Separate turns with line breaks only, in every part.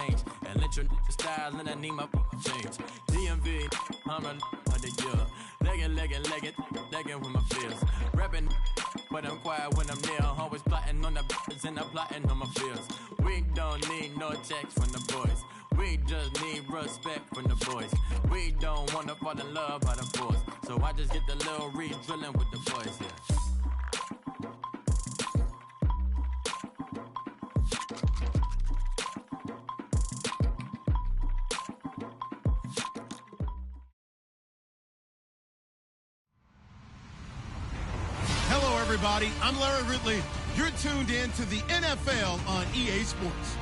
change. And let your style and I need my change. DMV, I'm a of the year. Legging with my fears. Rapping, but I'm quiet when I'm near. Always plotting on the bitches and I'm plotting on my fears. We don't need no checks from the boys. We just need respect from the boys. We don't want to fall in love by the force. So I just get the little re-drilling with the boys, yeah.
Hello, everybody. I'm Larry Ridley. You're tuned in to the NFL on EA Sports.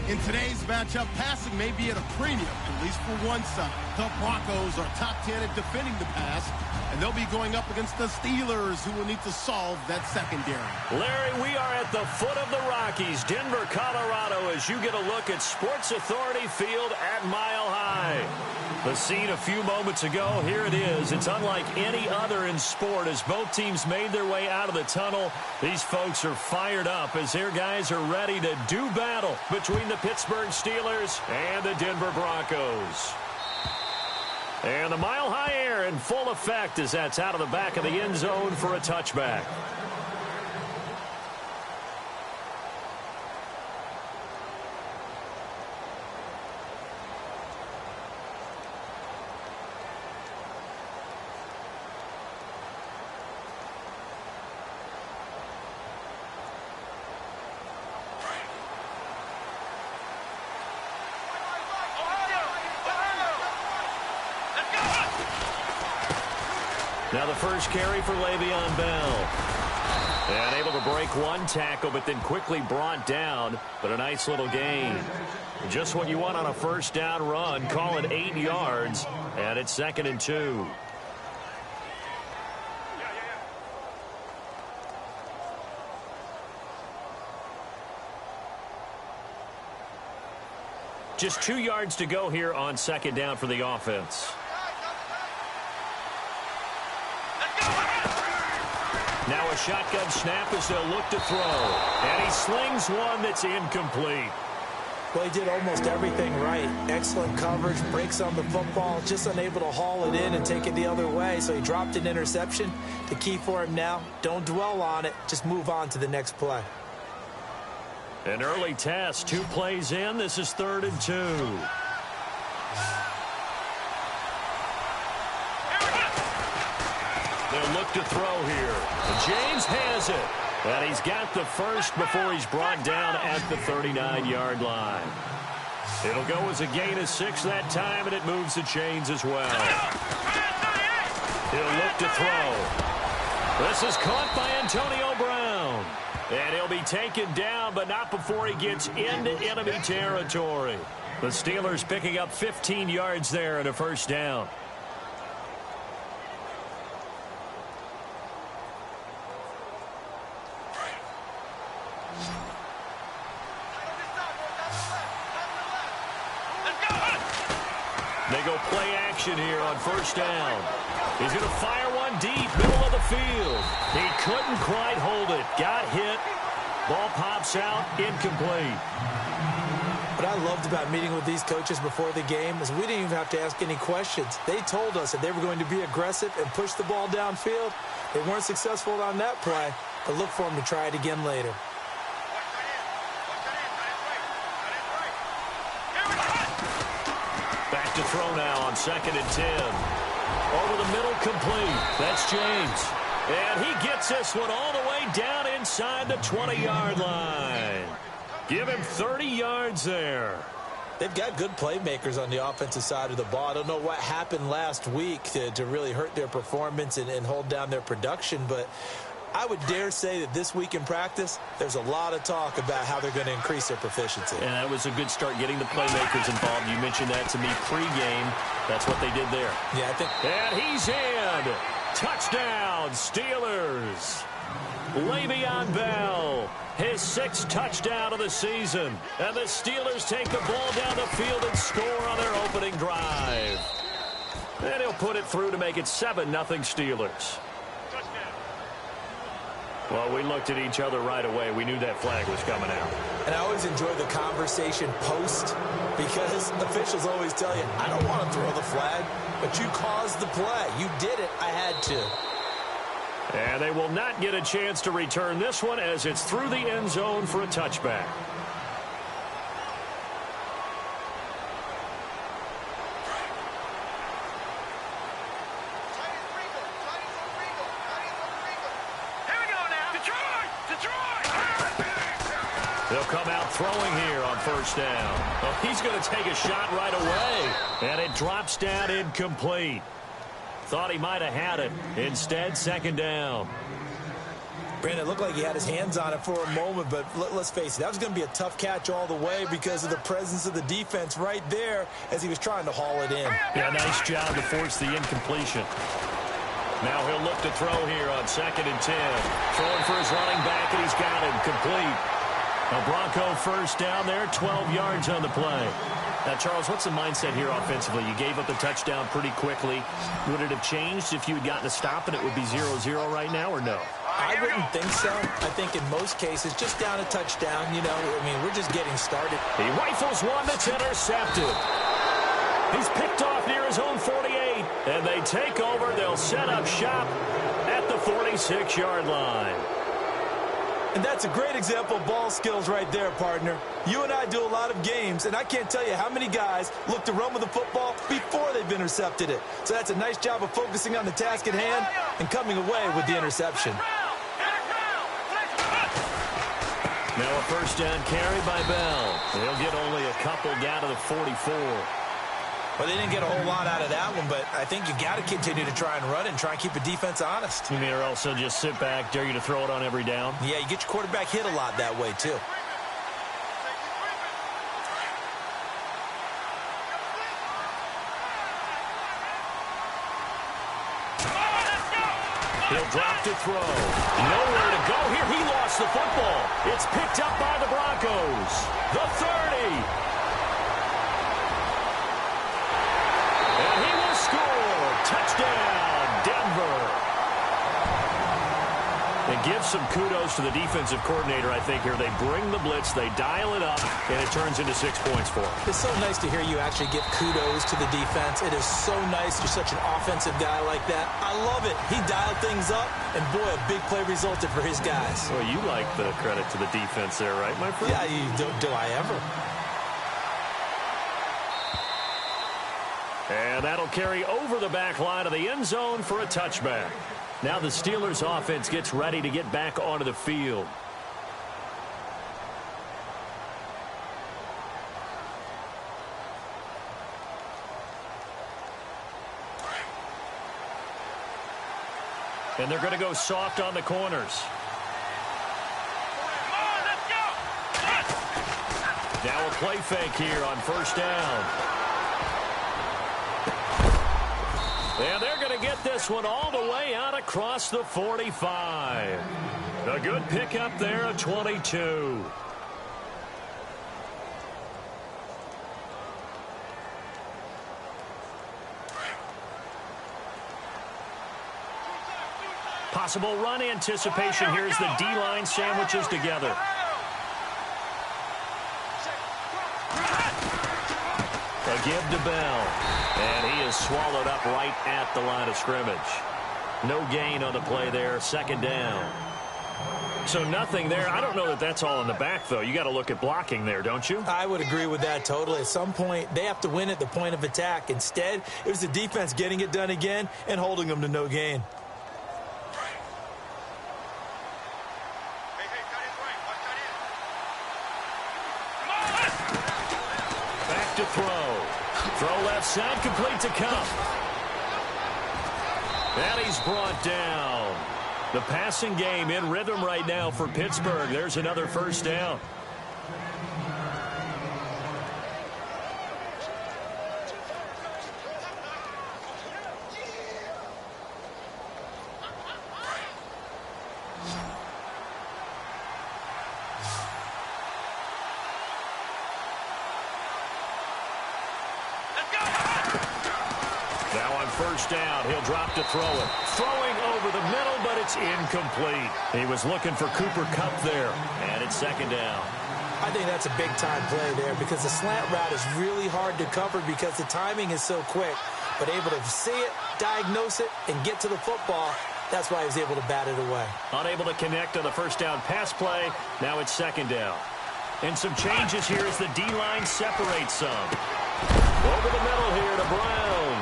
In today's matchup, passing may be at a premium, at least for one side. The Broncos are top 10 at defending the pass, and they'll be going up against the Steelers, who will need to solve that secondary.
Larry, we are at the foot of the Rockies, Denver, Colorado, as you get a look at Sports Authority Field at Mile High. The scene a few moments ago, here it is. It's unlike any other in sport as both teams made their way out of the tunnel. These folks are fired up as their guys are ready to do battle between the Pittsburgh Steelers and the Denver Broncos. And the Mile High air in full effect as that's out of the back of the end zone for a touchback. Now the first carry for Le'Veon Bell. And able to break one tackle, but then quickly brought down. But a nice little gain. Just what you want on a first down run. Call it 8 yards. And it's 2nd and 2. Just 2 yards to go here on 2nd down for the offense. Now a shotgun snap as they'll look to throw. And he slings one that's incomplete.
Well, he did almost everything right. Excellent coverage, breaks on the football, just unable to haul it in and take it the other way. So he dropped an interception. The key for him now, don't dwell on it. Just move on to the next play.
An early test, 2 plays in. This is 3rd and 2. They'll look to throw here. And James has it. And he's got the first before he's brought down at the 39-yard line. It'll go as a gain of 6 that time, and it moves the chains as well. He'll look to throw. This is caught by Antonio Brown. And he'll be taken down, but not before he gets into enemy territory. The Steelers picking up 15 yards there and a first down. They go play action here on first down. He's going to fire one deep, middle of the field. He couldn't quite hold it. Got hit. Ball pops out, incomplete.
What I loved about meeting with these coaches before the game is we didn't even have to ask any questions. They told us that they were going to be aggressive and push the ball downfield. They weren't successful on that play, but look for them to try it again later.
Back to throw now on 2nd and 10. Over the middle, complete. That's James. And he gets this one all the way down inside the 20-yard line. Give him 30 yards there.
They've got good playmakers on the offensive side of the ball. I don't know what happened last week to really hurt their performance and hold down their production, but I would dare say that this week in practice, there's a lot of talk about how they're going to increase their proficiency.
And that was a good start getting the playmakers involved. You mentioned that to me pregame. That's what they did there.
Yeah, I think.
And he's in. Touchdown, Steelers. Le'Veon Bell, his 6th touchdown of the season. And the Steelers take the ball down the field and score on their opening drive. And he'll put it through to make it 7-0 Steelers. Well, we looked at each other right away. We knew that flag was coming out.
And I always enjoy the conversation post because officials always tell you, I don't want to throw the flag, but you caused the play. You did it. I had to.
And they will not get a chance to return this one as it's through the end zone for a touchback. They'll come out throwing here on first down. Well, he's going to take a shot right away. And it drops down incomplete. Thought he might have had it. Instead, second down.
Brandon, it looked like he had his hands on it for a moment, but let's face it, that was going to be a tough catch all the way because of the presence of the defense right there as he was trying to haul it in.
Yeah, nice job to force the incompletion. Now he'll look to throw here on 2nd and 10. Throwing for his running back, and he's got him complete. A Bronco first down there, 12 yards on the play. Now, Charles, what's the mindset here offensively? You gave up the touchdown pretty quickly. Would it have changed if you had gotten a stop and it would be 0-0 right now, or no?
I wouldn't think so. I think in most cases, just down a touchdown, you know, I mean, we're just getting started.
He rifles one that's intercepted. He's picked off near his own 48, and they take over. They'll set up shop at the 46-yard line.
And that's a great example of ball skills right there, partner. You and I do a lot of games, and I can't tell you how many guys look to run with the football before they've intercepted it. So that's a nice job of focusing on the task at hand and coming away with the interception.
Now a first down carry by Bell. He'll get only a couple down to the 44.
Well, they didn't get a whole lot out of that one, but I think you got to continue to try and run it and try and keep the defense honest.
You mean or also just sit back, dare you to throw it on every down?
Yeah, you get your quarterback hit a lot that way, too.
He'll drop to throw. Nowhere to go here. He lost the football. It's picked up by the Broncos. The 30. And he will score. Touchdown, Denver. And give some kudos to the defensive coordinator, I think, here. They bring the blitz, they dial it up, and it turns into 6 points for them.
It's so nice to hear you actually give kudos to the defense. It is so nice you're such an offensive guy like that. I love it. He dialed things up, and boy, a big play resulted for his guys.
Well, you like the credit to the defense there, right, my friend?
Yeah, do I ever?
And that'll carry over the back line of the end zone for a touchback. Now the Steelers offense gets ready to get back onto the field. And they're going to go soft on the corners. Now a play fake here on first down. And they're going to get this one all the way out across the 45. A good pickup there at 22. Possible run anticipation here as the D-line sandwiches together. A give to Bell. And he is swallowed up right at the line of scrimmage. No gain on the play there. Second down. So nothing there. I don't know that that's all in the back, though. You got to look at blocking there, don't you?
I would agree with that totally. At some point, they have to win at the point of attack. Instead, it was the defense getting it done again and holding them to no gain.
Back to throw. Throw left side, complete to Cup. And he's brought down. The passing game in rhythm right now for Pittsburgh. There's another first down. Now on first down, he'll drop to throw it. Throwing over the middle, but it's incomplete. He was looking for Cooper Kupp there, and it's second down.
I think that's a big-time play there because the slant route is really hard to cover because the timing is so quick. But able to see it, diagnose it, and get to the football, that's why he was able to bat it away.
Unable to connect on the first down pass play. Now it's second down. And some changes here as the D-line separates some. Over the middle here to Brown.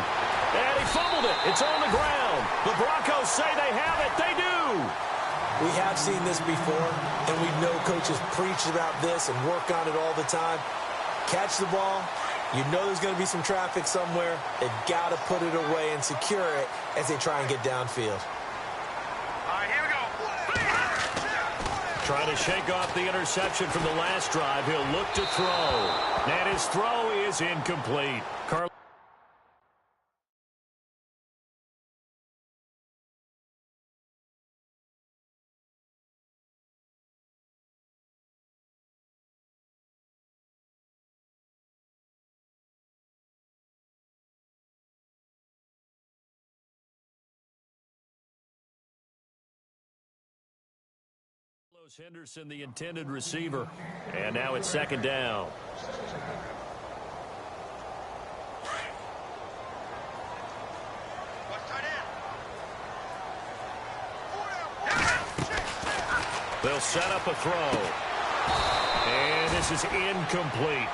And he fumbled it. It's on the ground. The Broncos say they have it. They do.
We have seen this before, and we know coaches preach about this and work on it all the time. Catch the ball. You know there's going to be some traffic somewhere. They've got to put it away and secure it as they try and get downfield.
All right, here we go.
Trying to shake off the interception from the last drive. He'll look to throw. And his throw is incomplete. Henderson, the intended receiver. And now it's second down. They'll set up a throw. And this is incomplete.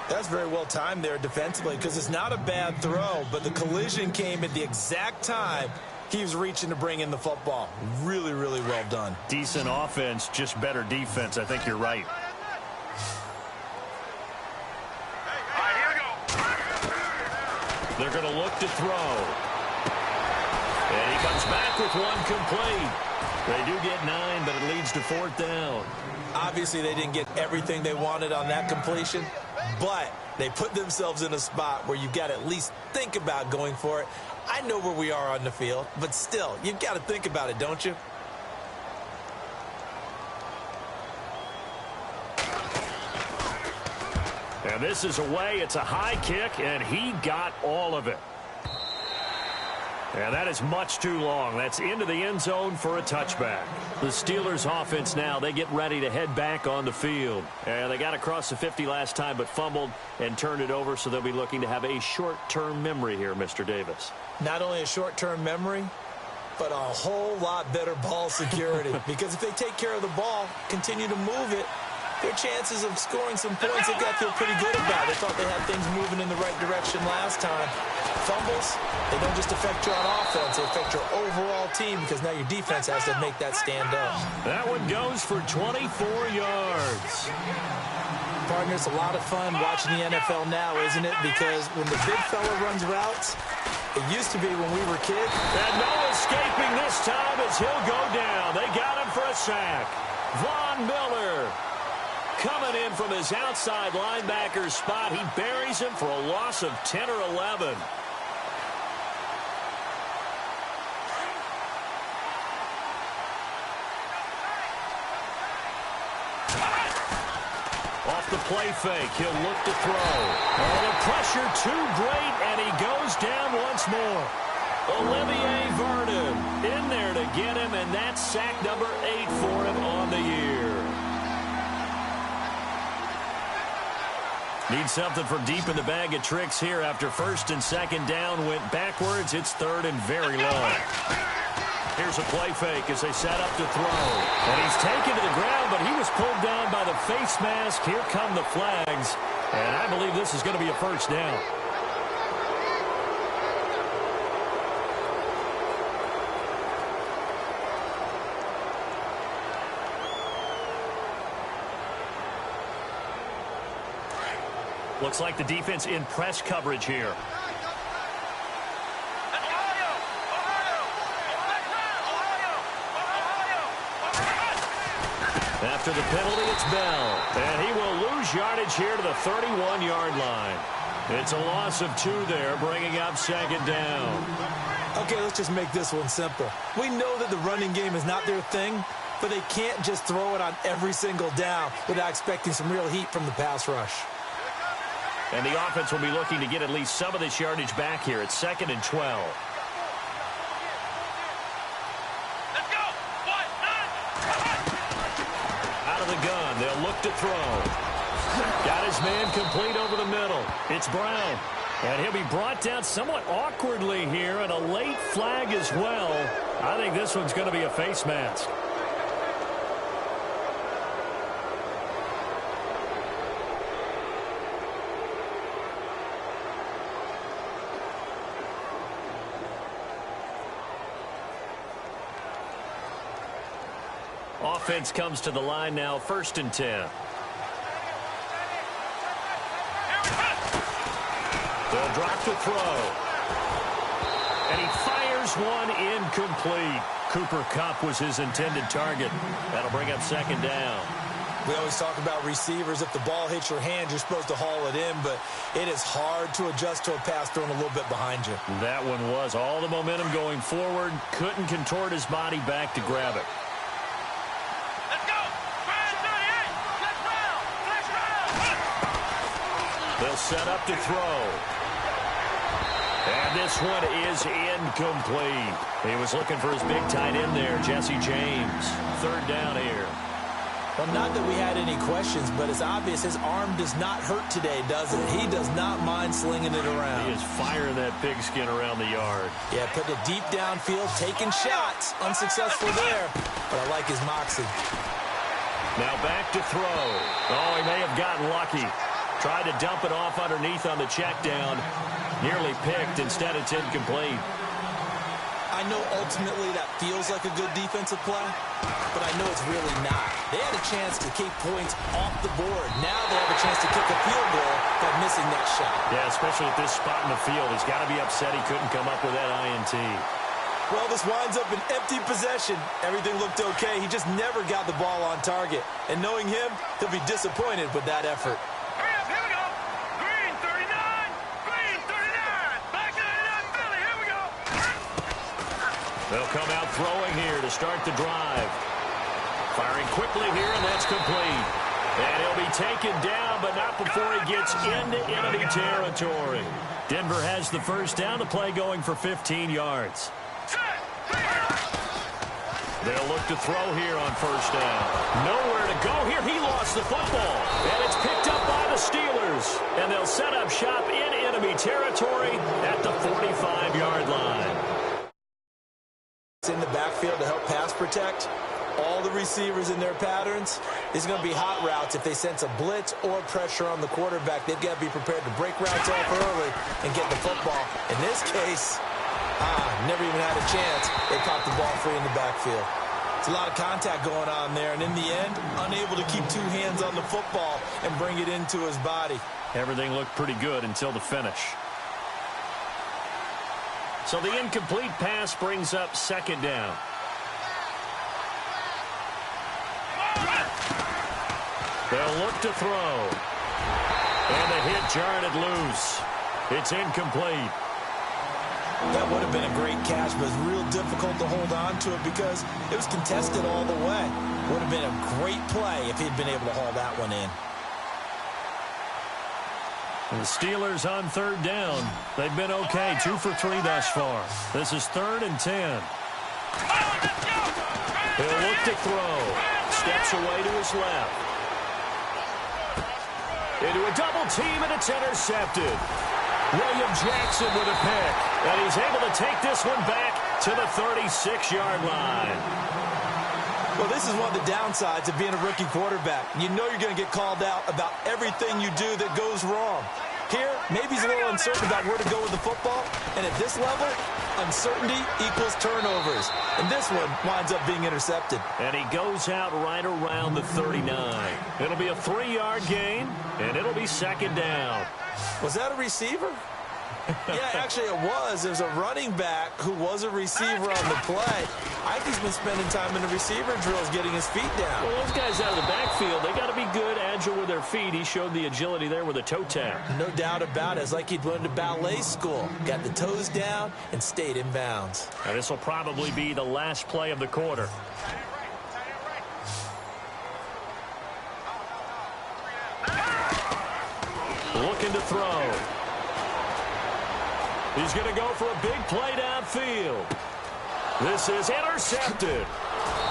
That's very well timed there defensively because it's not a bad throw, but the collision came at the exact time he was reaching to bring in the football. Really, really well done.
Decent offense, just better defense. I think you're right.
All right, here we go.
They're going to look to throw. And he comes back with one complete. They do get 9, but it leads to fourth down.
Obviously, they didn't get everything they wanted on that completion, but they put themselves in a spot where you've got to at least think about going for it. I know where we are on the field, but still, you've got to think about it, don't you?
And this is away. It's a high kick, and he got all of it. And that is much too long. That's into the end zone for a touchback. The Steelers offense now, they get ready to head back on the field. And they got across the 50 last time but fumbled and turned it over, so they'll be looking to have a short-term memory here, Mr. Davis.
Not only a short-term memory, but a whole lot better ball security. Because if they take care of the ball, continue to move it, their chances of scoring some points, they've got to feel pretty good about. They thought they had things moving in the right direction last time. Fumbles, they don't just affect you on offense, they affect your overall team because now your defense has to make that stand up.
That one goes for 24 yards.
Partner, it's a lot of fun watching the NFL now, isn't it? Because when the big fella runs routes, it used to be when we were kids.
And no escaping this time as he'll go down. They got him for a sack. Von Miller coming in from his outside linebacker spot. He buries him for a loss of 10 or 11. Off the play fake, he'll look to throw. Oh, the pressure too great, and he goes down once more. Olivier Vernon in there to get him, and that's sack number 8 for him on the year. Need something from deep in the bag of tricks here after first and second down went backwards. It's third and very long. Here's a play fake as they set up to throw. And he's taken to the ground, but he was pulled down by the face mask. Here come the flags. And I believe this is going to be a first down. Looks like the defense in press coverage here. After the penalty, it's Bell. And he will lose yardage here to the 31-yard line. It's a loss of 2 there, bringing up second down.
Okay, let's just make this one simple. We know that the running game is not their thing, but they can't just throw it on every single down without expecting some real heat from the pass rush.
And the offense will be looking to get at least some of this yardage back here. It's 2nd and 12.
Let's go.
Out of the gun. They'll look to throw. Got his man complete over the middle. It's Brown. And he'll be brought down somewhat awkwardly here, and a late flag as well. I think this one's going to be a face mask. Offense comes to the line now, 1st and 10. They'll drop to throw. And he fires one incomplete. Cooper Kupp was his intended target. That'll bring up 2nd down.
We always talk about receivers. If the ball hits your hand, you're supposed to haul it in, but it is hard to adjust to a pass thrown a little bit behind you.
That one was all the momentum going forward. Couldn't contort his body back to grab it.
Let's go. Brand 38. Let's round.
They'll set up to throw. And this one is incomplete. He was looking for his big tight end there, Jesse James. 3rd down here.
Well, not that we had any questions, but it's obvious his arm does not hurt today, does it? He does not mind slinging it around.
He is firing that pigskin around the yard.
Yeah, putting it deep downfield, taking shots. Unsuccessful there, but I like his moxie.
Now back to throw. Oh, he may have gotten lucky. Tried to dump it off underneath on the check down. Nearly picked. Instead, it's incomplete.
I know ultimately that feels like a good defensive play, but I know it's really not. They had a chance to keep points off the board. Now they have a chance to kick a field goal by missing that shot.
Yeah, especially at this spot in the field. He's got to be upset he couldn't come up with that INT.
Well, this winds up an empty possession. Everything looked okay. He just never got the ball on target. And knowing him, he'll be disappointed with that effort.
Hurry up. Here we go. Green 39. Green 39. Black 99 Philly. Here we go.
They'll come out throwing here to start the drive. Firing quickly here, and that's complete. And he'll be taken down, but not before he gets into enemy territory. Denver has the 1st down. The play going for 15 yards. They'll look to throw here on 1st down. Nowhere to go here. He lost the football. And it's picked up by the Steelers. And they'll set up shop in enemy territory at the 45-yard line.
It's in the backfield to help pass protect. All the receivers in their patterns. These are going to be hot routes. If they sense a blitz or pressure on the quarterback, they've got to be prepared to break routes off early and get the football. In this case, never even had a chance. They caught the ball free in the backfield. It's a lot of contact going on there, and in the end, unable to keep 2 hands on the football and bring it into his body.
Everything looked pretty good until the finish. So the incomplete pass brings up 2nd down. They'll look to throw. And the hit jarred it loose. It's incomplete.
That would have been a great catch, but it's real difficult to hold on to it because it was contested all the way. Would have been a great play if he'd been able to haul that one in.
And the Steelers on 3rd down. They've been okay, 2 for 3 thus far. This is 3rd and 10. He'll look to throw. Steps away to his left. Into a double team, and it's intercepted. William Jackson with a pick. And he's able to take this one back to the 36-yard line.
Well, this is one of the downsides of being a rookie quarterback. You know you're going to get called out about everything you do that goes wrong. Here, maybe he's a little uncertain about where to go with the football. And at this level, uncertainty equals turnovers. And this one winds up being intercepted.
And he goes out right around the 39. It'll be a 3-yard gain, and it'll be 2nd down.
Was that a receiver? Yeah, actually it was. There's a running back who was a receiver on the play. I think he's been spending time in the receiver drills getting his feet down.
Well, those guys out of the backfield, they got to be good, agile with their feet. He showed the agility there with a toe tap.
No doubt about it. It's like he'd went to ballet school. Got the toes down and stayed in bounds.
And this will probably be the last play of the quarter. looking to throw. He's going to go for a big play downfield. This is intercepted.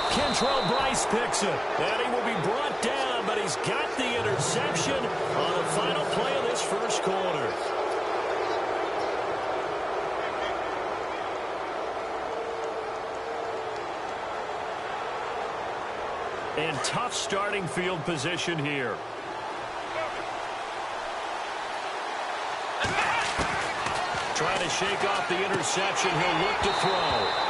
Kentrell Bryce picks it. And he will be brought down, but he's got the interception on the final play of this first quarter. And tough starting field position here. Trying to shake off the interception. He'll look to throw.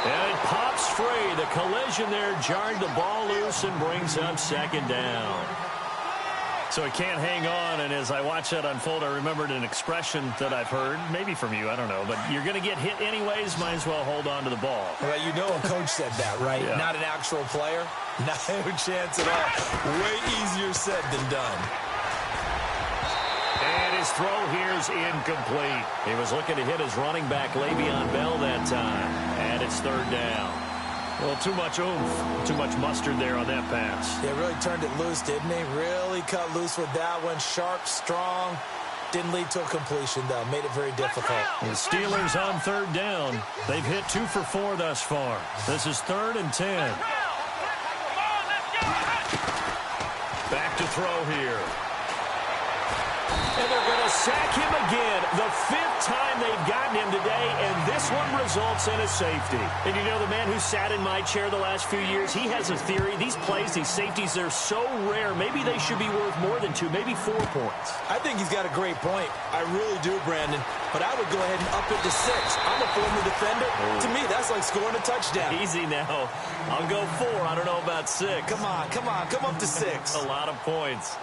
And it pops free. The collision there jarred the ball loose and brings up second down. So he can't hang on, and as I watch that unfold, I remembered an expression that I've heard, maybe from you, I don't know, but you're going to get hit anyways, might as well hold on to the ball.
Well, you know a coach said that, right?
Yeah.
Not an actual player. No chance at all. Way easier said than done.
And his throw here's incomplete. He was looking to hit his running back, Le'Veon Bell, that time. And it's third down. Well, too much oomph, too much mustard there on that pass.
Yeah, really turned it loose, didn't he? Really cut loose with that one. Sharp, strong. Didn't lead to a completion, though. Made it very difficult.
The Steelers on third down. They've hit 2 for 4 thus far. This is 3rd and 10. Back to throw here. And they're going to sack him again. The 5th time they've gotten him today, and this one results in a safety. And you know, the man who sat in my chair the last few years, he has a theory. These plays, these safeties, they're so rare. Maybe they should be worth more than 2, maybe 4 points.
I think he's got a great point. I really do, Brandon. But I would go ahead and up it to 6. I'm a former defender. To me, that's like scoring a touchdown.
Easy now. I'll go 4. I don't know about 6.
Come on. Come up to 6.
A lot of points.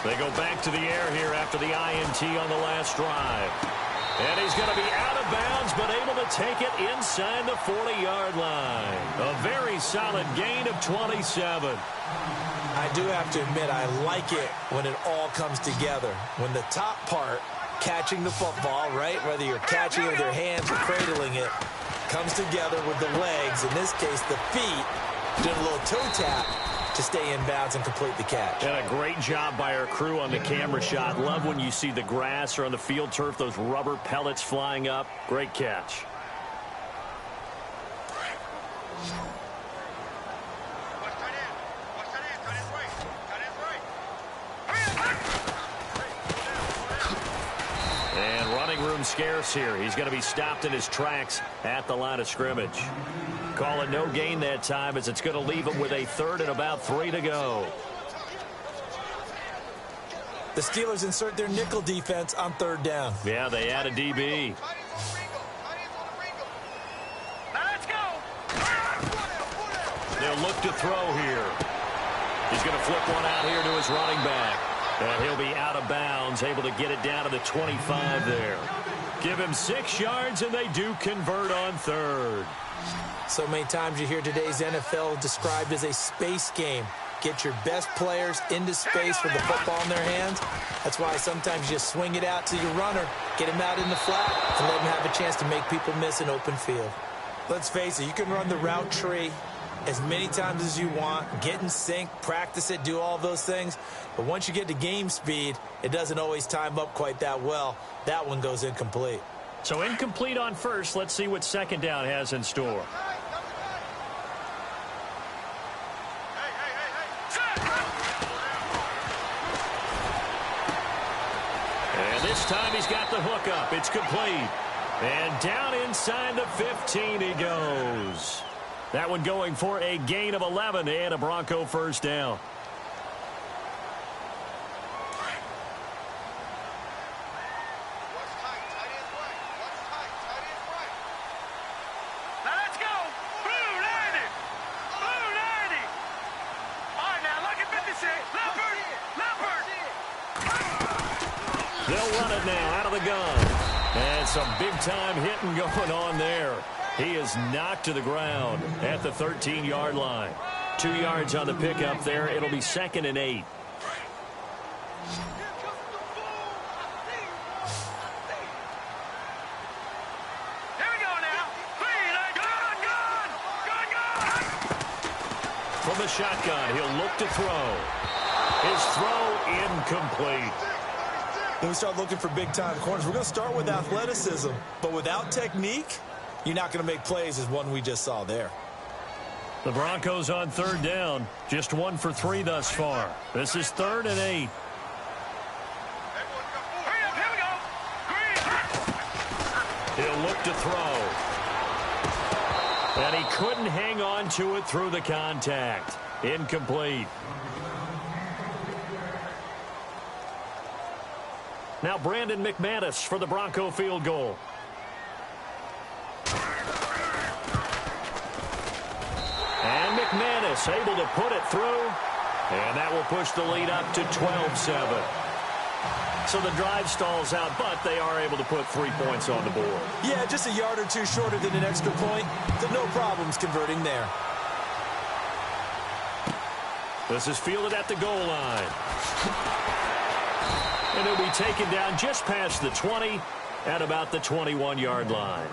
They go back to the air here after the INT on the last drive. And he's going to be out of bounds, but able to take it inside the 40-yard line. A very solid gain of 27.
I do have to admit, I like it when it all comes together. When the top part, catching the football, right, whether you're catching it with your hands or cradling it, comes together with the legs, in this case the feet, did a little toe tap to stay in bounds and complete the catch.
And a great job by our crew on the camera shot. Love when you see the grass or on the field turf, those rubber pellets flying up. Great catch. And running room scarce here. He's going to be stopped in his tracks at the line of scrimmage. Call it no gain that time, as it's going to leave him with a 3rd and about 3 to go.
The Steelers insert their nickel defense on 3rd down.
Yeah, they add a DB. They'll look to throw here. He's going to flip one out here to his running back. And he'll be out of bounds, able to get it down to the 25 there. Give him 6 yards, and they do convert on 3rd.
So many times you hear today's NFL described as a space game. Get your best players into space with the football in their hands. That's why sometimes you just swing it out to your runner, get him out in the flat, and let him have a chance to make people miss an open field. Let's face it, you can run the route tree as many times as you want, get in sync, practice it, do all those things. But once you get to game speed, it doesn't always time up quite that well. That one goes incomplete.
So incomplete on first. Let's see what second down has in store. And this time he's got the hook up. It's complete. And down inside the 15 he goes. That one going for a gain of 11 and a Bronco first down. They'll run it now out of the gun. And some big-time hitting going on there. He is knocked to the ground at the 13-yard line. 2 yards on the pickup there. It'll be 2nd and 8.
Here we go now. 3,
the shotgun. He'll look to throw. His throw incomplete.
When we start looking for big-time corners, we're going to start with athleticism. But without technique, you're not going to make plays as one we just saw there.
The Broncos on third down. Just 1 for 3 thus far. This is 3rd and 8. He'll look to throw. And he couldn't hang on to it through the contact. Incomplete. Now Brandon McManus for the Bronco field goal. And McManus able to put it through. And that will push the lead up to 12-7. So the drive stalls out, but they are able to put 3 points on the board.
Yeah, just a yard or two shorter than an extra point. So no problems converting there.
This is fielded at the goal line. And it'll be taken down just past the 20 at about the 21-yard line.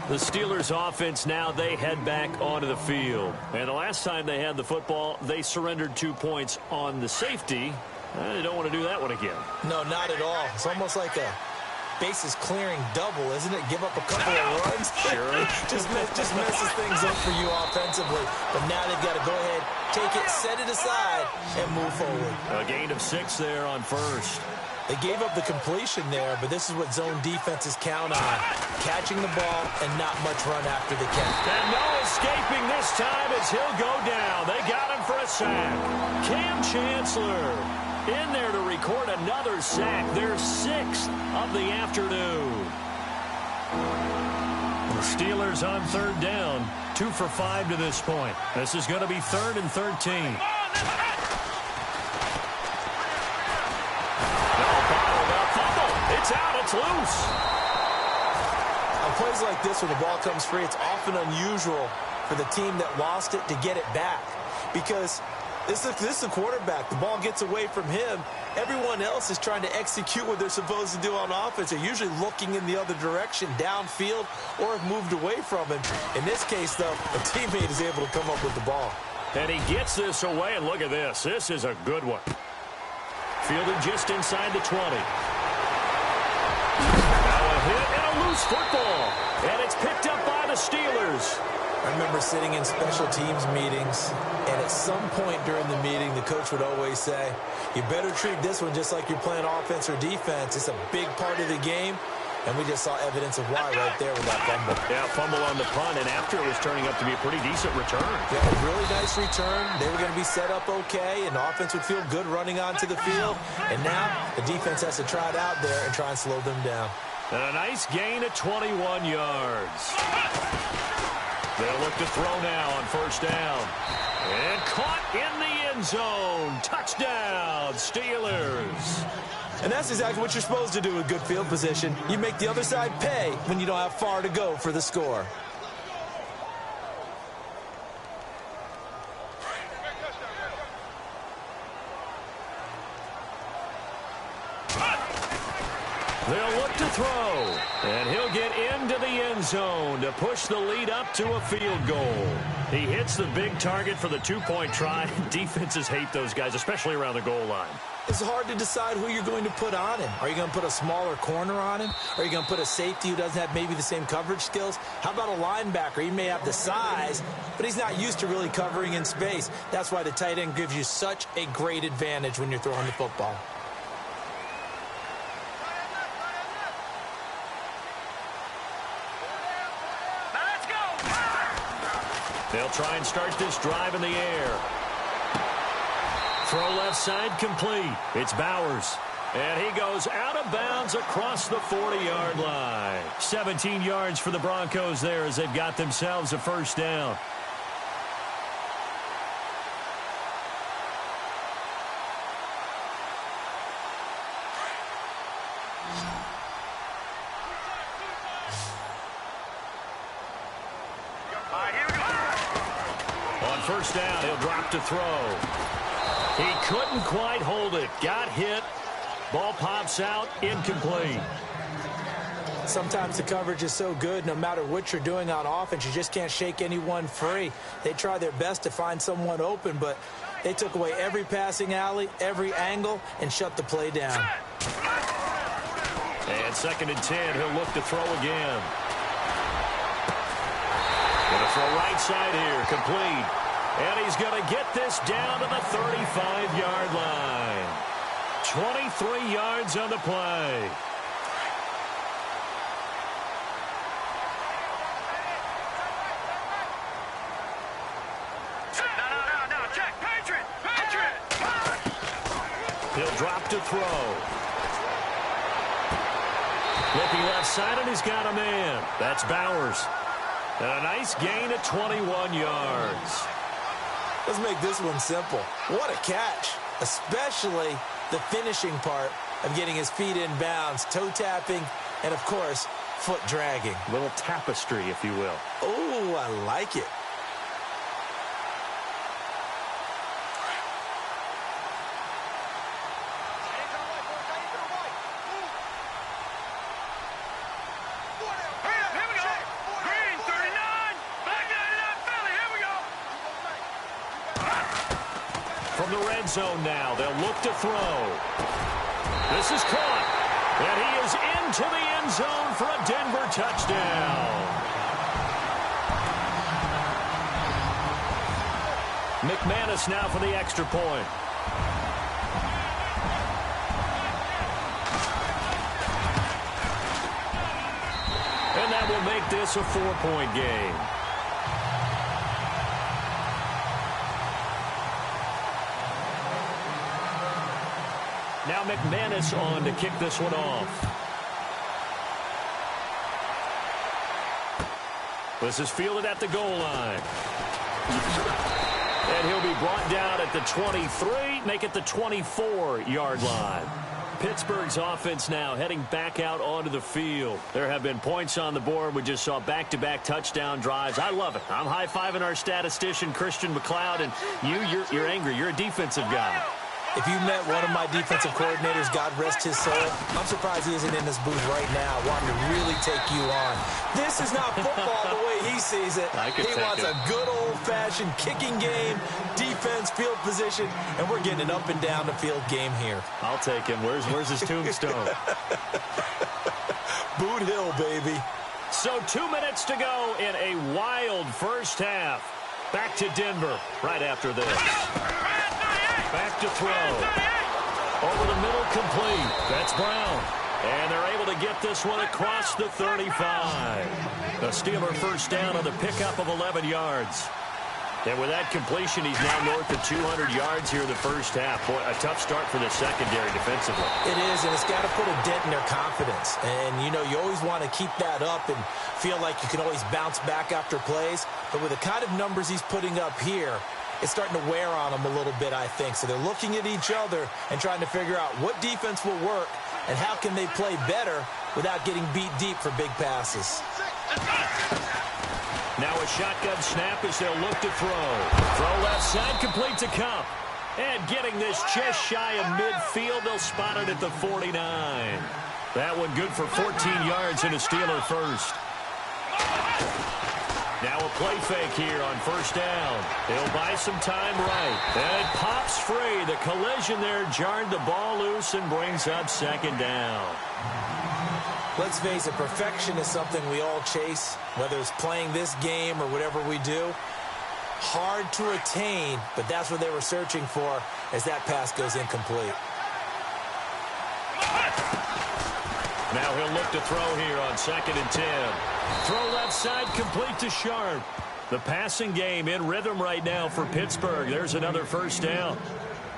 The Steelers offense now, they head back onto the field. And the last time they had the football, they surrendered 2 points on the safety. They don't want to do that one again.
No, not at all. It's almost like a bases clearing double, isn't it? Give up a couple of runs.
Sure.
just messes things up for you offensively. But now they've got to go ahead, take it, set it aside, and move forward.
A gain of 6 there on first.
They gave up the completion there, but this is what zone defenses count on. Catching the ball and not much run after the catch.
And no escaping this time as he'll go down. They got him for a sack. Cam Chancellor in there to record another sack. Their 6th of the afternoon. The Steelers on third down. 2 for 5 to this point. This is going to be 3rd and 13. It's out. It's loose.
On plays like this when the ball comes free, it's often unusual for the team that lost it to get it back. Because this is the quarterback. The ball gets away from him. Everyone else is trying to execute what they're supposed to do on offense. They're usually looking in the other direction, downfield, or have moved away from him. In this case, though, a teammate is able to come up with the ball.
And he gets this away, and look at this. This is a good one. Fielded just inside the 20. Hit and a loose football. And it's picked up by the Steelers.
I remember sitting in special teams meetings, and at some point during the meeting, the coach would always say, you better treat this one just like you're playing offense or defense. It's a big part of the game, and we just saw evidence of why right there with that fumble.
Yeah, fumble on the punt, and after it was turning up to be a pretty decent return.
Yeah, a really nice return. They were going to be set up okay, and the offense would feel good running onto the field. And now the defense has to try it out there and try and slow them down.
And a nice gain of 21 yards. They'll look to throw now on first down. And caught in the end zone. Touchdown, Steelers.
And that's exactly what you're supposed to do with good field position. You make the other side pay when you don't have far to go for the score.
They'll look to throw, and he'll get into the end zone to push the lead up to a field goal. He hits the big target for the two-point try. Defenses hate those guys, especially around the goal line.
It's hard to decide who you're going to put on him. Are you going to put a smaller corner on him? Are you going to put a safety who doesn't have maybe the same coverage skills? How about a linebacker? He may have the size, but he's not used to really covering in space. That's why the tight end gives you such a great advantage when you're throwing the football.
They'll try and start this drive in the air. Throw left side complete. It's Bowers. And he goes out of bounds across the 40-yard line. 17 yards for the Broncos there as they've got themselves a first down. On first down, he'll drop to throw. He couldn't quite hold it. Got hit. Ball pops out. Incomplete.
Sometimes the coverage is so good, no matter what you're doing on offense, you just can't shake anyone free. They try their best to find someone open, but they took away every passing alley, every angle, and shut the play down.
And 2nd and 10, he'll look to throw again. Going to throw right side here, complete. And he's going to get this down to the 35-yard line. 23 yards on the play.
No, check. Patriot.
He'll drop to throw. Looking left side, and he's got a man. That's Bowers. And a nice gain of 21 yards.
Let's make this one simple. What a catch, especially the finishing part of getting his feet in bounds, toe tapping, and, of course, foot dragging.
A little tapestry, if you will.
Oh, I like it.
From the red zone now, they'll look to throw. This is caught, and he is into the end zone for a Denver touchdown. McManus now for the extra point. And that will make this a 4-point game. Now McManus on to kick this one off. This is fielded at the goal line. And he'll be brought down at the 23, make it the 24-yard line. Pittsburgh's offense now heading back out onto the field. There have been points on the board. We just saw back-to-back touchdown drives. I love it. I'm high-fiving our statistician, Christian McLeod, and you're angry. You're a defensive guy.
If you met one of my defensive coordinators, God rest his soul, I'm surprised he isn't in this booth right now wanting to really take you on. This is not football the way he sees it. He wants a good old-fashioned kicking game, defense, field position, and we're getting an up and down the field game here.
I'll take him. Where's his tombstone?
Boot Hill, baby.
So 2 minutes to go in a wild first half. Back to Denver right after this. Back to throw. Over the middle, complete. That's Brown. And they're able to get this one across the 35. The Steeler first down on the pickup of 11 yards. And with that completion, he's now north of 200 yards here in the first half. Boy, a tough start for the secondary defensively.
It is, and it's got to put a dent in their confidence. And, you know, you always want to keep that up and feel like you can always bounce back after plays. But with the kind of numbers he's putting up here, it's starting to wear on them a little bit, I think. So they're looking at each other and trying to figure out what defense will work and how can they play better without getting beat deep for big passes.
Now a shotgun snap as they'll look to throw. Throw left side, complete to Cup. And getting this just shy of midfield, they'll spot it at the 49. That one good for 14 yards and a Steeler first. Now a play fake here on first down. They'll buy some time right. And it pops free. The collision there jarred the ball loose and brings up second down.
Let's face it, perfection is something we all chase, whether it's playing this game or whatever we do. Hard to attain, but that's what they were searching for as that pass goes incomplete.
Now he'll look to throw here on 2nd and 10. Throw left side, complete to Sharp. The passing game in rhythm right now for Pittsburgh. There's another first down.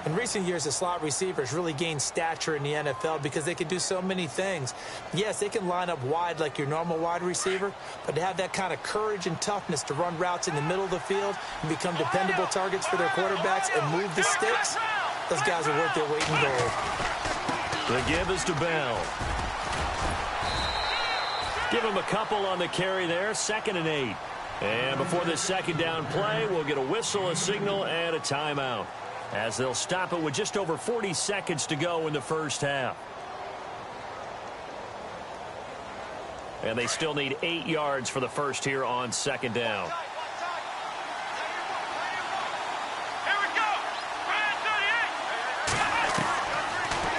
In recent years, the slot receivers really gained stature in the NFL because they can do so many things. Yes, they can line up wide like your normal wide receiver, but to have that kind of courage and toughness to run routes in the middle of the field and become dependable targets for their quarterbacks and move the sticks, those guys are worth their weight in gold.
The give is to Bell. Give him a couple on the carry there, 2nd and 8. And before this second down play, we'll get a whistle, a signal, and a timeout, as they'll stop it with just over 40 seconds to go in the first half. And they still need 8 yards for the first here on second down.
Here we go. Brand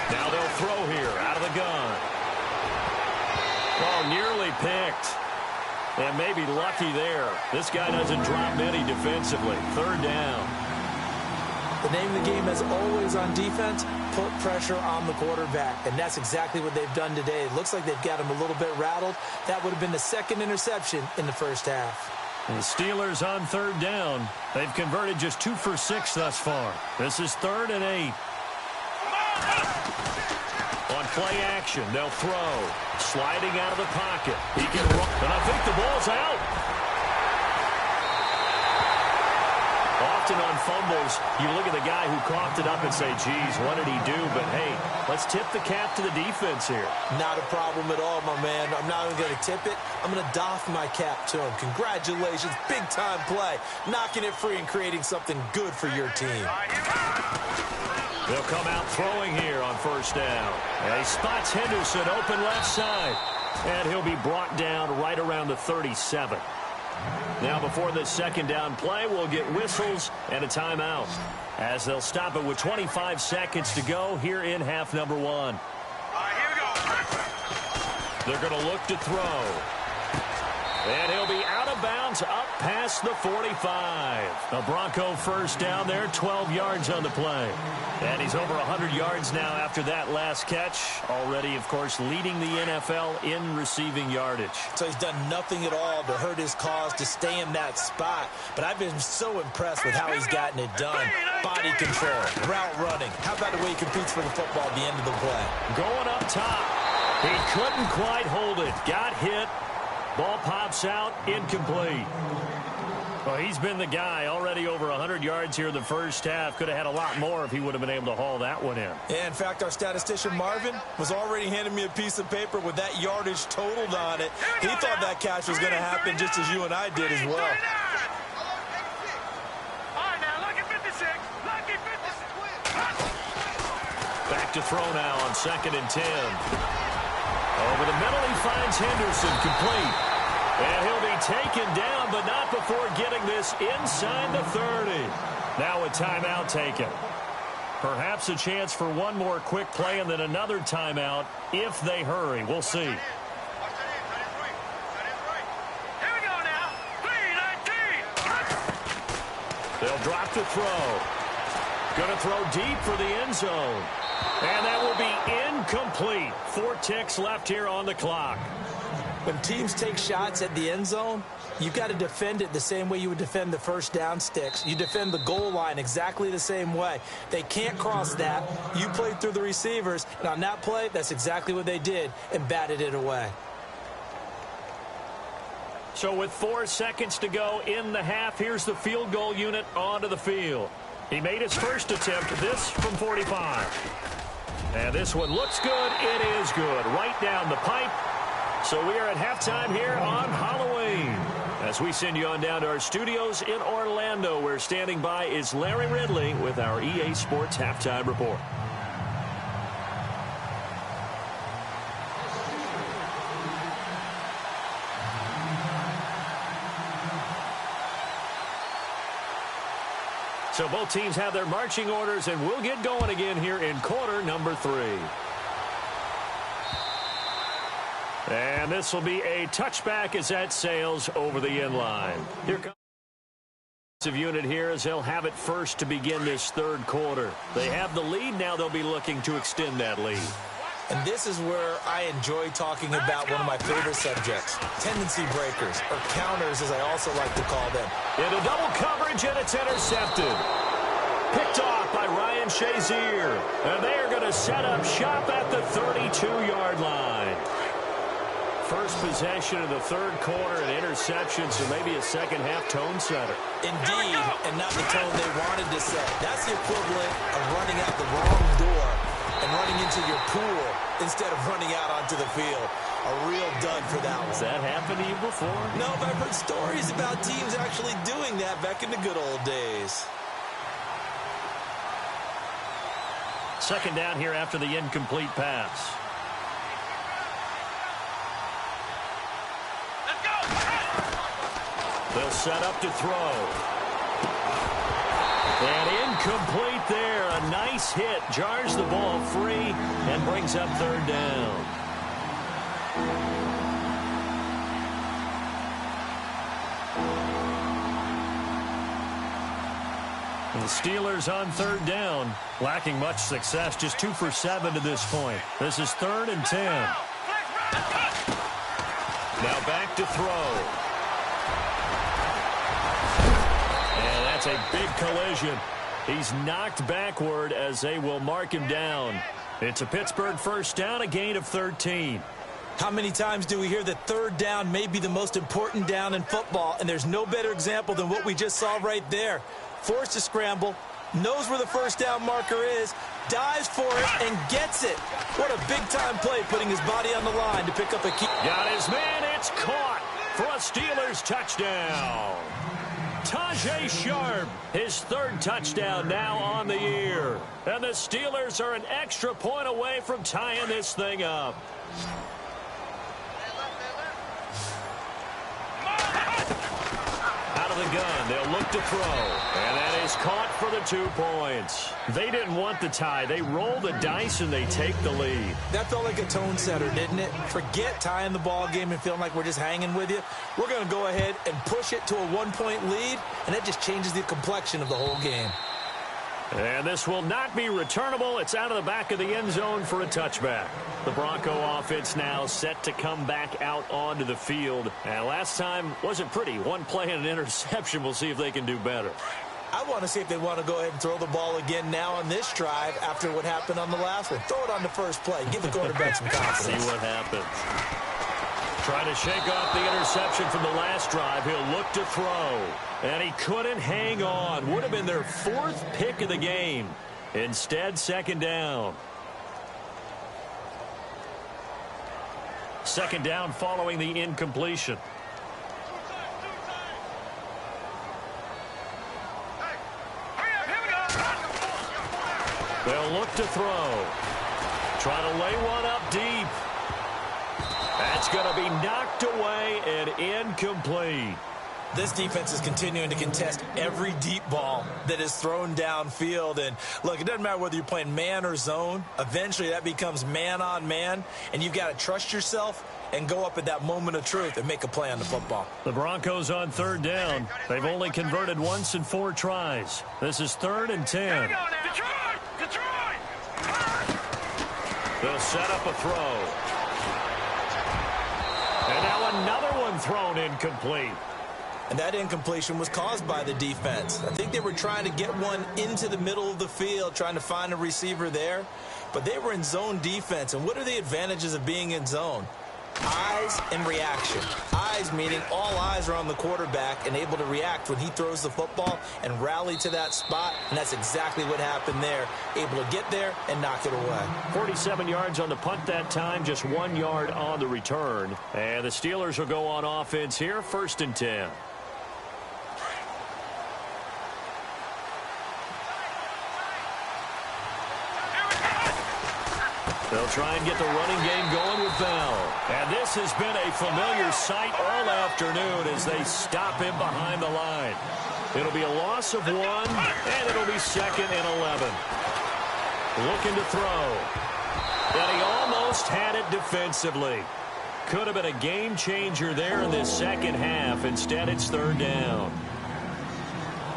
38.
Now they'll throw here out of the gun. Oh, nearly picked. And maybe lucky there. This guy doesn't drop many defensively. Third down.
The name of the game, as always on defense, put pressure on the quarterback. And that's exactly what they've done today. It looks like they've got him a little bit rattled. That would have been the second interception in the first half.
The Steelers on third down. They've converted just 2 for 6 thus far. This is 3rd and 8. On play action, they'll throw. Sliding out of the pocket. He can run. And I think the ball's out. Often on fumbles, you look at the guy who coughed it up and say, geez, what did he do? But, hey, let's tip the cap to the defense here.
Not a problem at all, my man. I'm not even going to tip it. I'm going to doff my cap to him. Congratulations. Big-time play. Knocking it free and creating something good for your team.
They'll come out throwing here on first down. And he spots Henderson open left side. And he'll be brought down right around the 37. Now before this second down play, we'll get whistles and a timeout, as they'll stop it with 25 seconds to go here in half number 1.
All right, here we go.
They're going to look to throw. And he'll be out of bounds up past the 45. A Bronco first down there, 12 yards on the play. And he's over 100 yards now after that last catch. Already, of course, leading the NFL in receiving yardage.
So he's done nothing at all to hurt his cause, to stay in that spot. But I've been so impressed with how he's gotten it done. Body control, route running. How about the way he competes for the football at the end of the play?
Going up top. He couldn't quite hold it. Got hit. Ball pops out, incomplete. Well, he's been the guy, already over 100 yards here in the first half. Could have had a lot more if he would have been able to haul that one in.
Yeah, in fact, our statistician Marvin was already handing me a piece of paper with that yardage totaled on it. He thought that catch was going to happen just as you and I did as well.
All right, now, lucky 56. Lucky 56.
Back to throw now on 2nd and 10. Over the middle, he finds Henderson, complete. And he'll be taken down, but not before getting this inside the 30. Now a timeout taken. Perhaps a chance for one more quick play and then another timeout if they hurry. We'll see.
Here we go now. 3-19.
They'll drop to throw. Going to throw deep for the end zone. And that will be incomplete. 4 ticks left here on the clock.
When teams take shots at the end zone, you've got to defend it the same way you would defend the first down sticks. You defend the goal line exactly the same way. They can't cross that. You played through the receivers, and on that play, that's exactly what they did and batted it away.
So with 4 seconds to go in the half, here's the field goal unit onto the field. He made his first attempt, this from 45. And this one looks good. It is good. Right down the pipe. So we are at halftime here on Halloween. As we send you on down to our studios in Orlando, where standing by is Larry Ridley with our EA Sports Halftime Report. So both teams have their marching orders, and we'll get going again here in quarter number 3. And this will be a touchback as that sails over the end line. Here comes the unit here as they'll have it first to begin this third quarter. They have the lead. Now they'll be looking to extend that lead.
And this is where I enjoy talking about one of my favorite subjects, tendency breakers, or counters as I also like to call them.
Into double coverage, and it's intercepted. Picked off by Ryan Shazier. And they are going to set up shop at the 32-yard line. First possession of the third quarter, an interception, so maybe a second-half tone setter.
Indeed, and not the tone they wanted to set. That's the equivalent of running out the wrong door and running into your pool instead of running out onto the field. A real dud for that one.
Has that happened to you before?
No, but I've heard stories about teams actually doing that back in the good old days.
Second down here after the incomplete pass. They'll set up to throw. And incomplete there. A nice hit. Jars the ball free and brings up third down. The Steelers on third down, lacking much success, just 2 for 7 to this point. This is 3rd and 10. Now back to throw. And that's a big collision. He's knocked backward as they will mark him down. It's a Pittsburgh first down, a gain of 13.
How many times do we hear that third down may be the most important down in football, and there's no better example than what we just saw right there. Forced to scramble, knows where the first down marker is, dives for it, and gets it. What a big-time play, putting his body on the line to pick up a key.
Got his man, it's caught for a Steelers touchdown. Tajay Sharp, his 3rd touchdown now on the year. And the Steelers are an extra point away from tying this thing up. Out of the gun, they'll look to throw. And that is caught for the 2 points. They didn't want the tie. They roll the dice and they take the lead.
That felt like a tone setter, didn't it? Forget tying the ball game and feeling like we're just hanging with you. We're going to go ahead and push it to a 1-point lead, and that just changes the complexion of the whole game.
And this will not be returnable. It's out of the back of the end zone for a touchback. The Bronco offense now set to come back out onto the field. And last time wasn't pretty. 1 play and an interception. We'll see if they can do better.
I want to see if they want to go ahead and throw the ball again now on this drive after what happened on the last one. Throw it on the first play. Give the quarterback some confidence.
See what happens. Trying to shake off the interception from the last drive. He'll look to throw. And he couldn't hang on. Would have been their 4th pick of the game. Instead, 2nd down. 2nd down following the incompletion. They'll look to throw. Try to lay one up deep. That's going to be knocked away and incomplete.
This defense is continuing to contest every deep ball that is thrown downfield. And, look, it doesn't matter whether you're playing man or zone. Eventually, that becomes man-on-man, and you've got to trust yourself and go up at that moment of truth and make a play on the football.
The Broncos on 3rd down. They've only converted once in 4 tries. This is 3rd and 10.
Detroit!
They'll set up a throw. And now another one thrown incomplete.
And that incompletion was caused by the defense. I think they were trying to get one into the middle of the field, trying to find a receiver there. But they were in zone defense. And what are the advantages of being in zone? Eyes and reaction. Eyes meaning all eyes are on the quarterback and able to react when he throws the football and rally to that spot. And that's exactly what happened there. Able to get there and knock it away.
47 yards on the punt that time, just 1 yard on the return. And the Steelers will go on offense here, 1st and 10. They'll try and get the running game going with Bell. And this has been a familiar sight all afternoon as they stop him behind the line. It'll be a loss of 1, and it'll be 2nd and 11. Looking to throw. And he almost had it defensively. Could have been a game changer there in this 2nd half. Instead, it's 3rd down.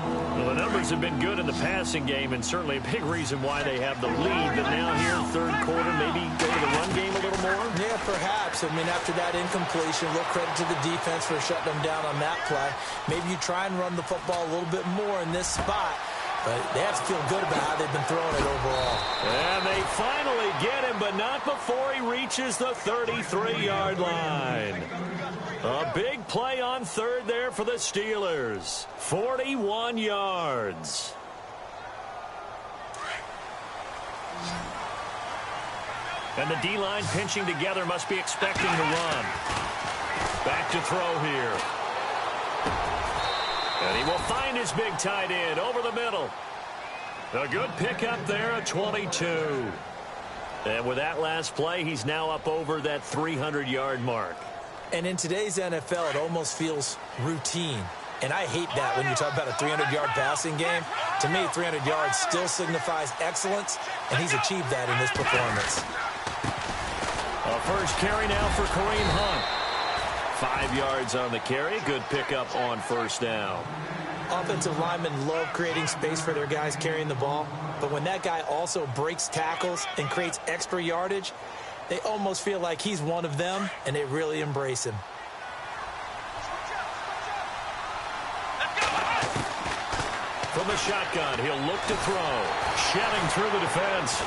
Well, the numbers have been good in the passing game, and certainly a big reason why they have the lead. But now here, 3rd quarter, maybe go to the run game a little more?
Yeah, perhaps. I mean, after that incompletion, a little credit to the defense for shutting them down on that play. Maybe you try and run the football a little bit more in this spot. But they have to feel good about how they've been throwing it overall.
And they finally get him, but not before he reaches the 33-yard line. A big play on 3rd there for the Steelers. 41 yards. And the D-line pinching together, must be expecting to run. Back to throw here. And he will find his big tight end over the middle. A good pickup there at 22. And with that last play, he's now up over that 300-yard mark.
And in today's NFL, it almost feels routine. And I hate that when you talk about a 300-yard passing game. To me, 300 yards still signifies excellence, and he's achieved that in this performance.
A first carry now for Kareem Hunt. 5 yards on the carry. Good pickup on first down.
Offensive linemen love creating space for their guys carrying the ball, but when that guy also breaks tackles and creates extra yardage, they almost feel like he's one of them, and they really embrace him.
From the shotgun, he'll look to throw. Shelling through the defense.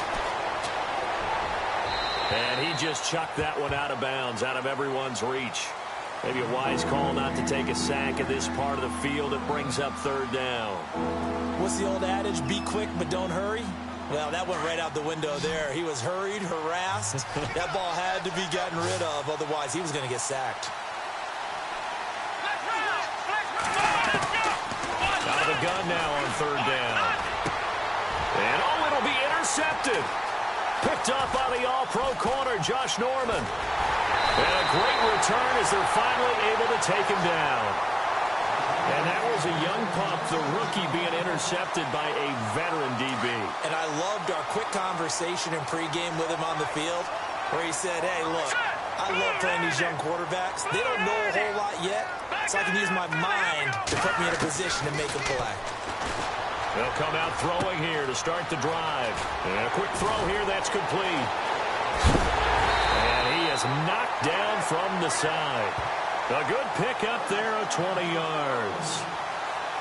And he just chucked that one out of bounds, out of everyone's reach. Maybe a wise call not to take a sack in this part of the field. It brings up third down.
What's the old adage? Be quick, but don't hurry. Well, that went right out the window there. He was hurried, harassed. That ball had to be gotten rid of. Otherwise, he was going to get sacked.
Out of the gun now on third down. And, oh, it'll be intercepted. Picked up by the all-pro corner, Josh Norman. And a great return as they're finally able to take him down. And that was a young pup, the rookie, being intercepted by a veteran DB.
And I loved our quick conversation in pregame with him on the field where he said, hey, look, I love playing these young quarterbacks. They don't know a whole lot yet, so I can use my mind to put me in a position to make a play.
They'll come out throwing here to start the drive. And a quick throw here, that's complete. And he is knocked down from the side. A good pickup there of 20 yards.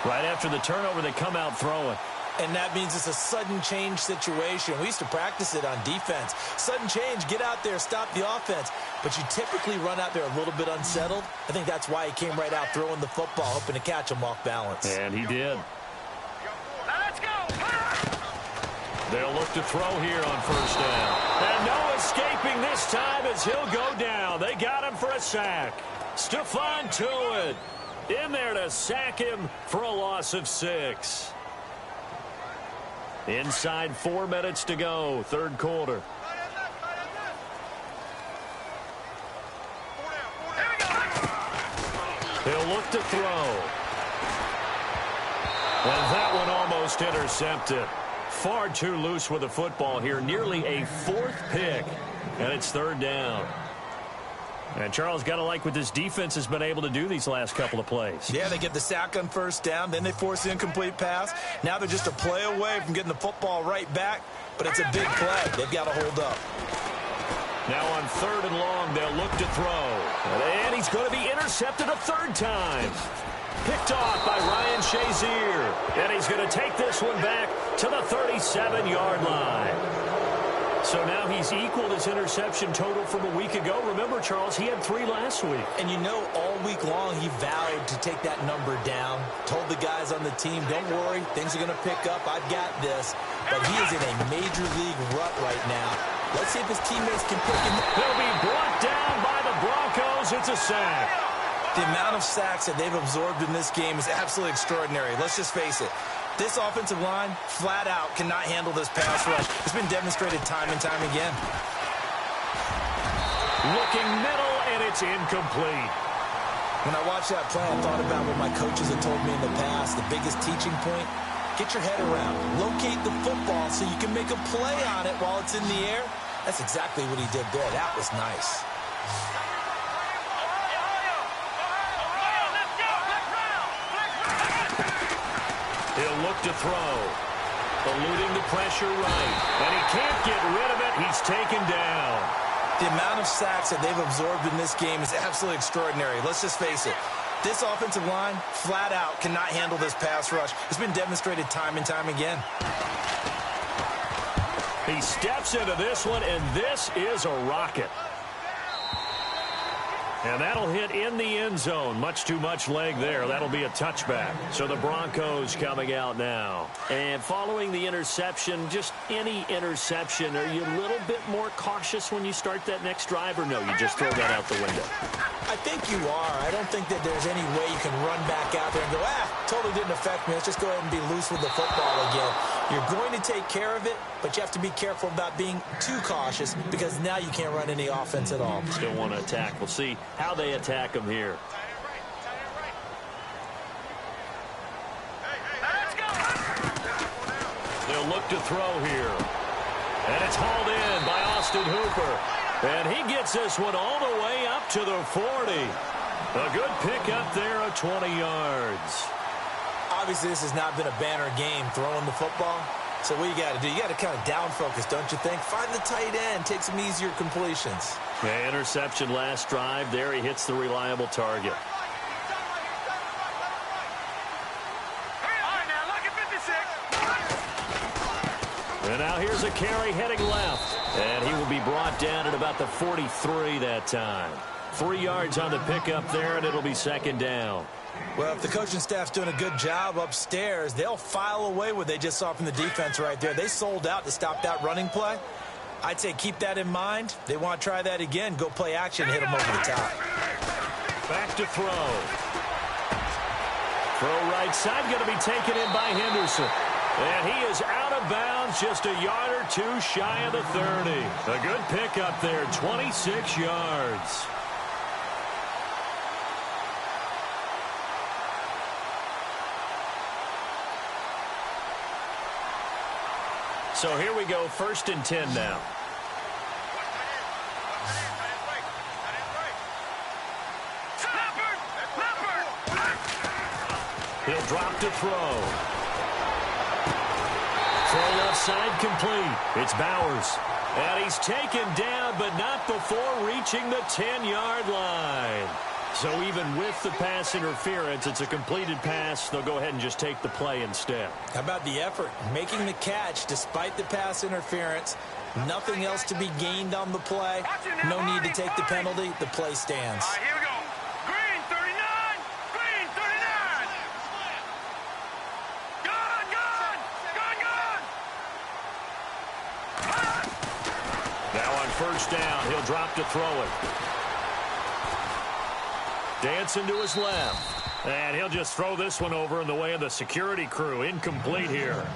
Right after the turnover, they come out throwing.
And that means it's a sudden change situation. We used to practice it on defense. Sudden change, get out there, stop the offense. But you typically run out there a little bit unsettled. I think that's why he came right out throwing the football, hoping to catch him off balance.
And he did.
Let's go.
They'll look to throw here on first down. And no escaping this time as he'll go down. They got him for a sack. Stephon Tuitt in there to sack him for a loss of 6. Inside 4 minutes to go, third quarter. He'll look to throw. And that one almost intercepted. Far too loose with the football here. Nearly a 4th pick. And it's third down. And Charles, got to like what this defense has been able to do these last couple of plays.
Yeah, they get the sack on first down. Then they force the incomplete pass. Now they're just a play away from getting the football right back. But it's a big play. They've got to hold up.
Now on third and long, they'll look to throw. And he's going to be intercepted a third time. Picked off by Ryan Shazier. And he's going to take this one back to the 37-yard line. So now he's equaled his interception total from a week ago. Remember, Charles, he had 3 last week.
And you know, all week long he vowed to take that number down. Told the guys on the team, don't worry, things are going to pick up. I've got this. But he is in a major league rut right now. Let's see if his teammates can pick him.
He'll be brought down by the Broncos. It's a sack.
The amount of sacks that they've absorbed in this game is absolutely extraordinary. Let's just face it. This offensive line, flat out, cannot handle this pass rush. It's been demonstrated time and time again.
Looking middle, and it's incomplete.
When I watched that play, I thought about what my coaches had told me in the past. The biggest teaching point, get your head around. Locate the football so you can make a play on it while it's in the air. That's exactly what he did there. That was nice.
He'll look to throw. Eluding the pressure right. And he can't get rid of it. He's taken down.
The amount of sacks that they've absorbed in this game is absolutely extraordinary. Let's just face it. This offensive line, flat out, cannot handle this pass rush. It's been demonstrated time and time again.
He steps into this one, and this is a rocket. And that'll hit in the end zone. Much too much leg there. That'll be a touchback. So the Broncos coming out now. And following the interception, just any interception, are you a little bit more cautious when you start that next drive, or no, you just throw that out the window?
I think you are. I don't think that there's any way you can run back out there and go, totally didn't affect me. Let's just go ahead and be loose with the football again. You're going to take care of it, but you have to be careful about being too cautious because now you can't run any offense at all.
Still want to attack. We'll see how they attack them here. They'll look to throw here. And it's hauled in by Austin Hooper. And he gets this one all the way up to the 40. A good pick up there of 20 yards.
Obviously, this has not been a banner game throwing the football. So what you got to do, you got to kind of down focus, don't you think? Find the tight end, take some easier completions.
Yeah, interception last drive. There he hits the reliable target. And now here's a carry heading left. And he will be brought down at about the 43 that time. 3 yards on the pickup there, and it'll be second down.
Well, if the coaching staff's doing a good job upstairs, they'll file away what they just saw from the defense right there. They sold out to stop that running play. I'd say keep that in mind. They want to try that again. Go play action, hit them over the top.
Back to throw. Throw right side, going to be taken in by Henderson. And he is out of bounds, just a yard or two shy of the 30. A good pickup there, 26 yards. So here we go, 1st and 10 now. He'll drop to throw. Throw left side complete. It's Bowers. And he's taken down, but not before reaching the 10-yard line. So even with the pass interference, it's a completed pass. They'll go ahead and just take the play instead.
How about the effort? Making the catch despite the pass interference. Nothing else to be gained on the play. No need to take the penalty. The play stands.
All right, here we go. Green 39. Green 39. Gone.
Now on 1st down, he'll drop to throw it. Dancing to his left. And he'll just throw this one over in the way of the security crew. Incomplete here.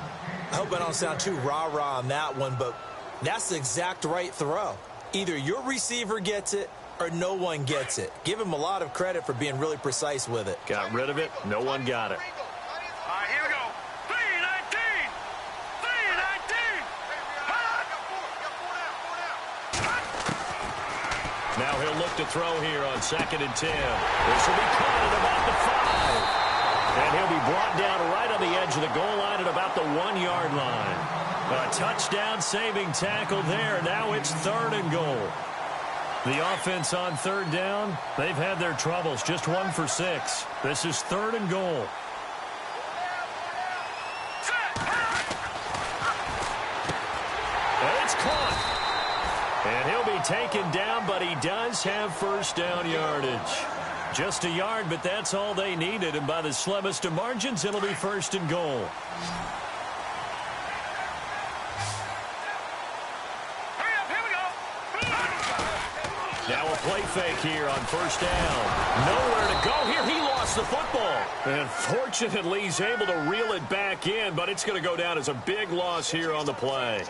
I hope I don't sound too rah-rah on that one, but that's the exact right throw. Either your receiver gets it or no one gets it. Give him a lot of credit for being really precise with it.
Got rid of it. No one got it.
All right, here we go. 319. 319.
Now he'll look to throw here on 2nd and 10. This will be caught at about the 5. And he'll be brought down right on the edge of the goal line at about the 1-yard line. A touchdown-saving tackle there. Now it's 3rd and goal. The offense on 3rd down, they've had their troubles. Just 1 for 6. This is 3rd and goal. And it's caught. And he'll be taken down, but he does have 1st down yardage. Just a yard, but that's all they needed. And by the slimmest of margins, it'll be 1st and goal. Now a play fake here on 1st down. Nowhere to go here. He lost the football. And fortunately, he's able to reel it back in, but it's going to go down as a big loss here on the play.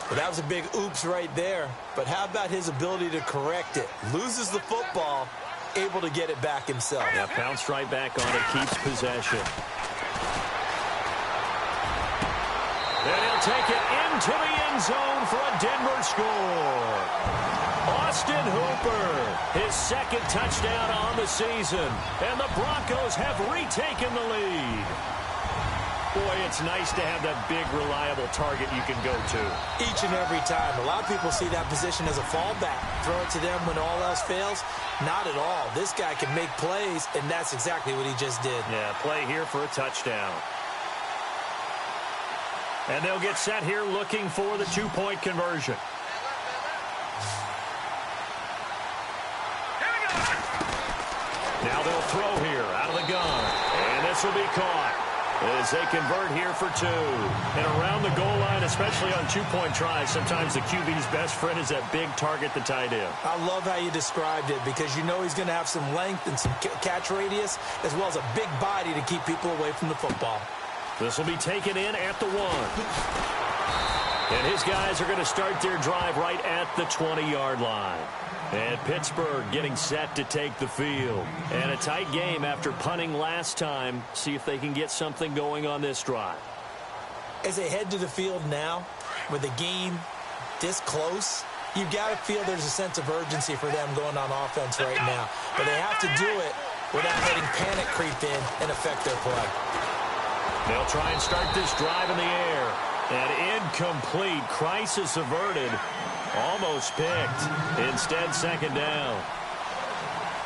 Well, that was a big oops right there. But how about his ability to correct it? Loses the football, able to get it back himself.
Yeah, pounced right back on it, keeps possession. And he'll take it into the end zone for a Denver score. Austin Hooper, his 2nd touchdown on the season. And the Broncos have retaken the lead. Boy, it's nice to have that big, reliable target you can go to.
Each and every time. A lot of people see that position as a fallback. Throw it to them when all else fails. Not at all. This guy can make plays, and that's exactly what he just did.
Yeah, play here for a touchdown. And they'll get set here looking for the 2-point conversion. Now they'll throw here out of the gun. And this will be caught as they convert here for 2. And around the goal line, especially on 2-point tries, sometimes the QB's best friend is that big target, the tight end.
I love how you described it because you know he's going to have some length and some catch radius as well as a big body to keep people away from the football.
This will be taken in at the 1. And his guys are going to start their drive right at the 20-yard line. And Pittsburgh getting set to take the field. And a tight game after punting last time. See if they can get something going on this drive.
As they head to the field now, with the game this close, you've got to feel there's a sense of urgency for them going on offense right now. But they have to do it without letting panic creep in and affect their play.
They'll try and start this drive in the air. And incomplete. Crisis averted. Almost picked. Instead, second down.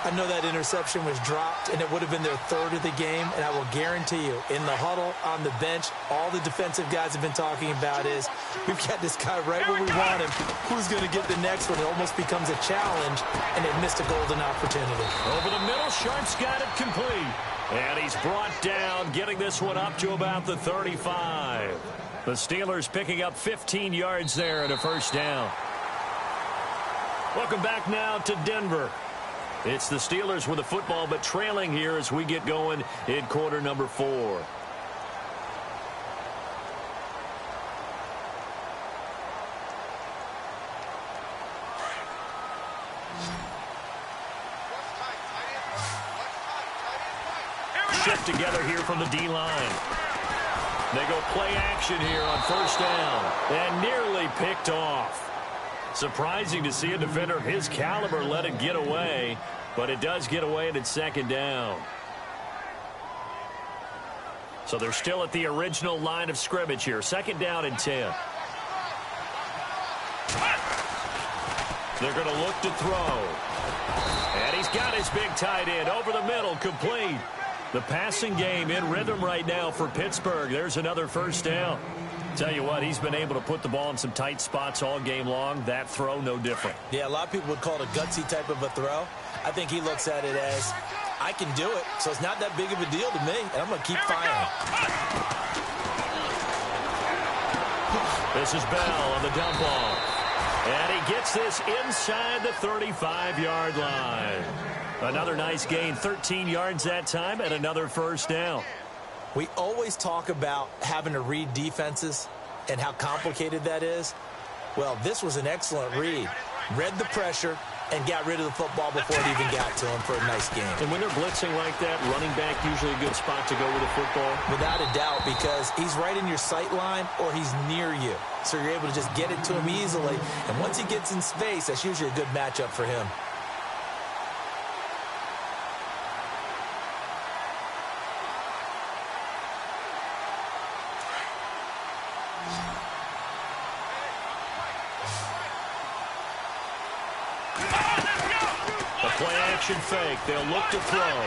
I know that interception was dropped, and it would have been their third of the game, and I will guarantee you, in the huddle, on the bench, all the defensive guys have been talking about is, we've got this guy right where we want him. Who's going to get the next one? It almost becomes a challenge, and they've missed a golden opportunity.
Over the middle, Sharp's got it complete. And he's brought down, getting this one up to about the 35. The Steelers picking up 15 yards there and a first down. Welcome back now to Denver. It's the Steelers with the football, but trailing here as we get going in quarter number 4. Shift together here from the D-line. They go play action here on first down and nearly picked off. Surprising to see a defender of his caliber let it get away, but it does get away and it's second down. So they're still at the original line of scrimmage here. Second down and 10. They're going to look to throw. And he's got his big tight end over the middle, complete. The passing game in rhythm right now for Pittsburgh. There's another first down. Tell you what, he's been able to put the ball in some tight spots all game long. That throw, no different.
Yeah, a lot of people would call it a gutsy type of a throw. I think he looks at it as, I can do it, so it's not that big of a deal to me, and I'm going to keep firing.
This is Bell on the dump off. And he gets this inside the 35-yard line. Another nice gain, 13 yards that time, and another first down.
We always talk about having to read defenses and how complicated that is. Well, this was an excellent read. Read the pressure and got rid of the football before it even got to him for a nice game.
And when they're blitzing like that, running back usually a good spot to go with the football?
Without a doubt, because he's right in your sight line or he's near you. So you're able to just get it to him easily. And once he gets in space, that's usually a good matchup for him.
Fake. They'll look to throw.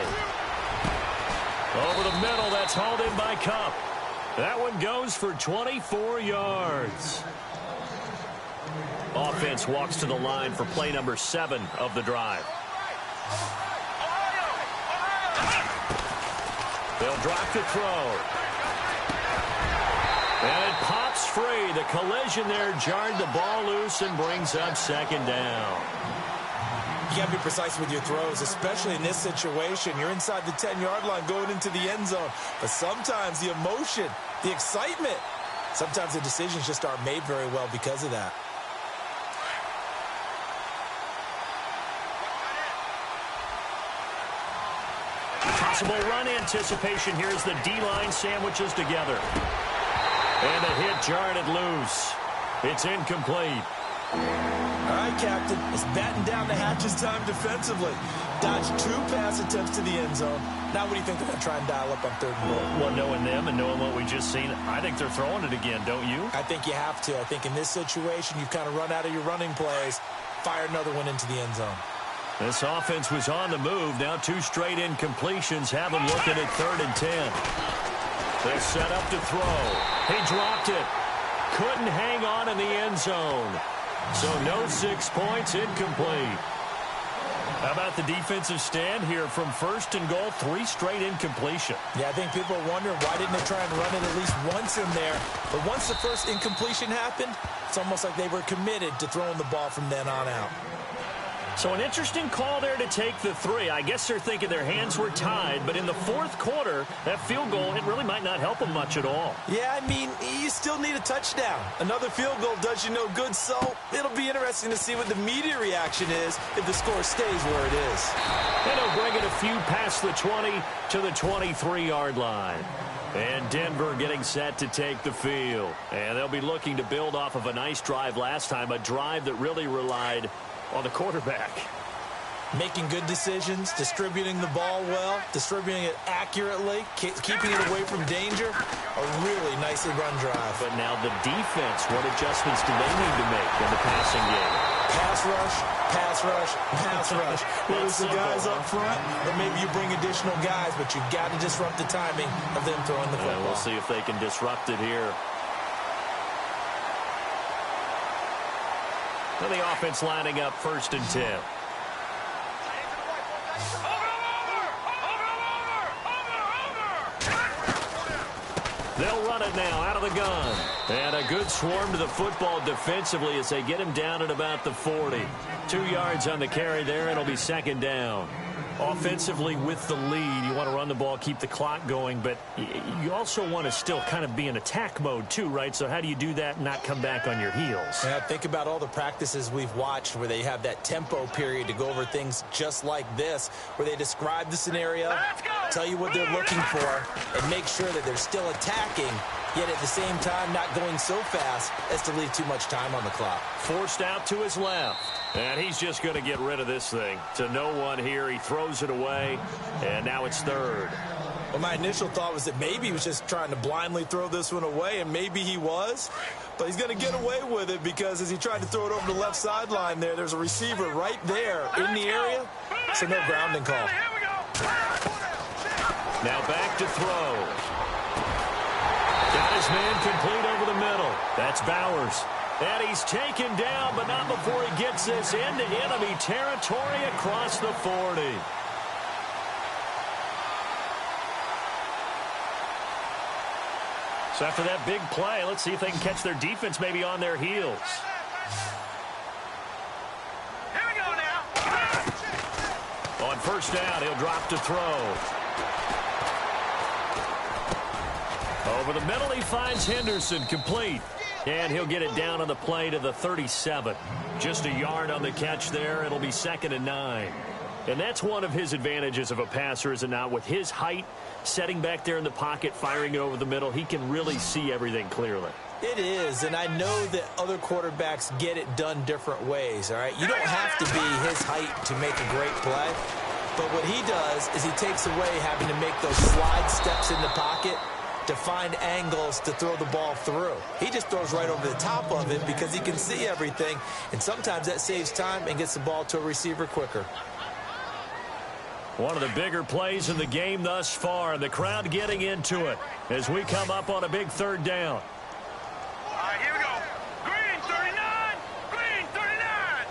Over the middle, that's hauled in by Cup. That one goes for 24 yards. Offense walks to the line for play number 7 of the drive. They'll drop to throw. And it pops free. The collision there jarred the ball loose and brings up second down.
You got to be precise with your throws, especially in this situation. You're inside the 10-yard line going into the end zone. But sometimes the emotion, the excitement, sometimes the decisions just aren't made very well because of that.
Possible run anticipation here as the D-line sandwiches together. And the hit jarred it loose. It's incomplete.
All right, Captain, it's batten down the hatches time defensively. Dodged 2 pass attempts to the end zone. Now what do you think they're going to try and dial up on third and goal?
Well, knowing them and knowing what we just seen, I think they're throwing it again, don't you?
I think you have to. I think in this situation, you've kind of run out of your running plays. Fire another one into the end zone.
This offense was on the move. Now 2 straight incompletions have them looking at 3rd and 10. They're set up to throw. He dropped it. Couldn't hang on in the end zone. So no 6 points, incomplete. How about the defensive stand here from 1st and goal, 3 straight incompletion?
Yeah, I think people are wondering why didn't they try and run it at least once in there. But once the first incompletion happened, it's almost like they were committed to throwing the ball from then on out.
So an interesting call there to take the 3. I guess they're thinking their hands were tied, but in the 4th quarter, that field goal, it really might not help them much at all.
Yeah, I mean, you still need a touchdown. Another field goal does you no good, so it'll be interesting to see what the media reaction is if the score stays where it is.
And he'll bring it a few past the 20 to the 23-yard line. And Denver getting set to take the field. And they'll be looking to build off of a nice drive last time, a drive that really relied on the quarterback.
Making good decisions, distributing the ball well, distributing it accurately, keeping it away from danger. A really nicely run drive.
But now the defense, what adjustments do they need to make in the passing game?
Pass rush, pass rush, pass rush. Whether it's the guys up front or maybe you bring additional guys, but you've got to disrupt the timing of them throwing the football.
We'll see if they can disrupt it here. Well, the offense lining up 1st and 10. They'll run it now out of the gun. And a good swarm to the football defensively as they get him down at about the 40. 2 yards on the carry there. It'll be 2nd down. Offensively with the lead, you want to run the ball, keep the clock going, but you also want to still kind of be in attack mode too, right? So how do you do that and not come back on your heels?
Yeah, think about all the practices we've watched where they have that tempo period to go over things just like this, where they describe the scenario, tell you what they're looking for, and make sure that they're still attacking, yet at the same time not going so fast as to leave too much time on the clock.
Forced out to his left. And he's just going to get rid of this thing. To no one here. He throws it away. And now it's 3rd.
Well, my initial thought was that maybe he was just trying to blindly throw this one away, and maybe he was. But he's going to get away with it because as he tried to throw it over the left sideline there's a receiver right there in the area. So no grounding call.
Now back to throw. Got his man complete over the middle. That's Bowers. And he's taken down, but not before he gets this into enemy territory across the 40. So after that big play, let's see if they can catch their defense maybe on their heels.
Here we go now.
On 1st down, he'll drop to throw. Over the middle, he finds Henderson, complete. And he'll get it down on the play to the 37. Just a yard on the catch there. It'll be 2nd and 9. And that's one of his advantages of a passer, is it not? With his height, setting back there in the pocket, firing it over the middle, he can really see everything clearly.
It is, and I know that other quarterbacks get it done different ways, all right? You don't have to be his height to make a great play. But what he does is he takes away having to make those slide steps in the pocket to find angles to throw the ball through. He just throws right over the top of it because he can see everything, and sometimes that saves time and gets the ball to a receiver quicker.
One of the bigger plays in the game thus far, and the crowd getting into it as we come up on a big 3rd down.
All right, here we go. Green 39. Green 39.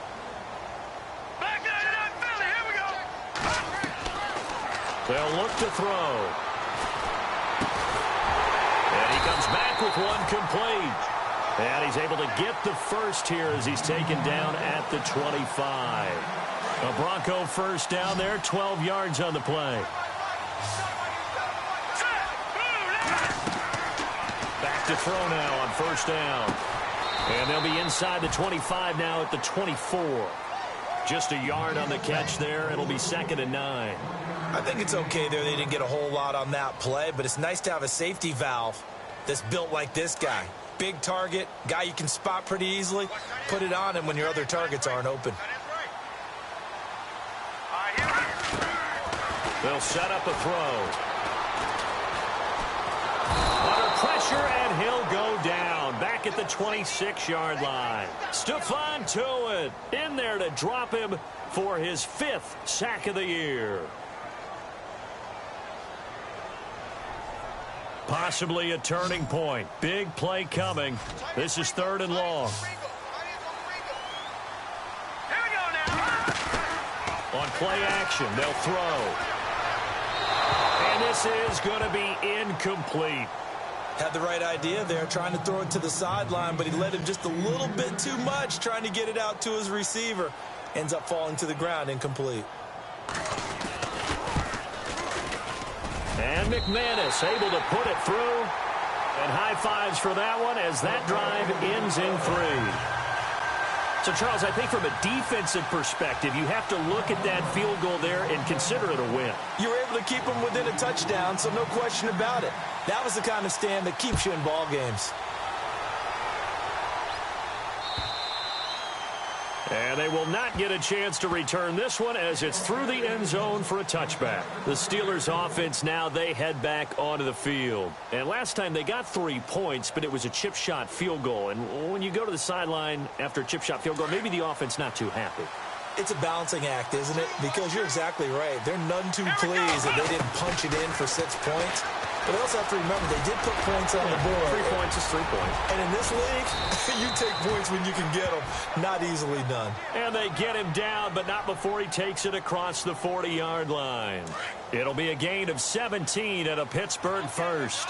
Back 99 Philly. Here we go.
They'll look to throw. And he comes back with one complete. And he's able to get the first here as he's taken down at the 25. A Bronco 1st down there, 12 yards on the play. Back to throw now on 1st down. And they'll be inside the 25 now at the 24. Just a yard on the catch there. It'll be 2nd and 9.
I think it's okay there. They didn't get a whole lot on that play, but it's nice to have a safety valve that's built like this guy. Big target, guy you can spot pretty easily. Put it on him when your other targets aren't open.
They'll set up a throw. Under pressure, and he'll go down. Back at the 26-yard line. Stephon Tuitt in there to drop him for his 5th sack of the year. Possibly a turning point. Big play coming. This is 3rd and long.
Here we go now.
On play action, they'll throw. And this is going to be incomplete.
Had the right idea there, trying to throw it to the sideline, but he led him just a little bit too much, trying to get it out to his receiver. Ends up falling to the ground, incomplete.
And McManus able to put it through. And high fives for that one as that drive ends in 3. So, Charles, I think from a defensive perspective, you have to look at that field goal there and consider it a win.
You were able to keep them within a touchdown, so no question about it. That was the kind of stand that keeps you in ball games.
And they will not get a chance to return this one as it's through the end zone for a touchback. The Steelers offense now, they head back onto the field. And last time they got 3 points, but it was a chip shot field goal. And when you go to the sideline after a chip shot field goal, maybe the offense not too happy.
It's a balancing act, isn't it? Because you're exactly right. They're none too pleased that they didn't punch it in for 6 points. But I also have to remember, they did put points on the board.
3 points is 3 points.
And in this league, you take points when you can get them. Not easily done.
And they get him down, but not before he takes it across the 40-yard line. It'll be a gain of 17 and a Pittsburgh first.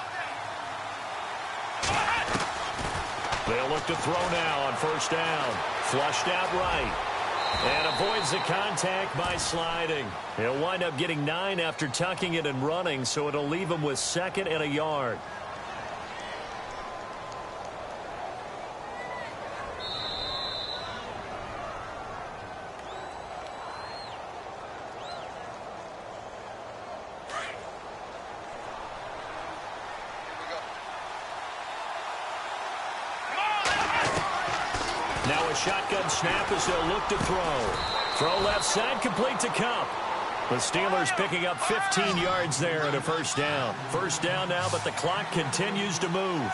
They'll look to throw now on first down. Flushed out right. And avoids the contact by sliding. He'll wind up getting 9 after tucking it and running, so it'll leave him with 2nd and a yard. Now a shotgun snap as they'll look to throw. Throw left side, complete to Cup. The Steelers picking up 15 yards there and a first down. First down now, but the clock continues to move.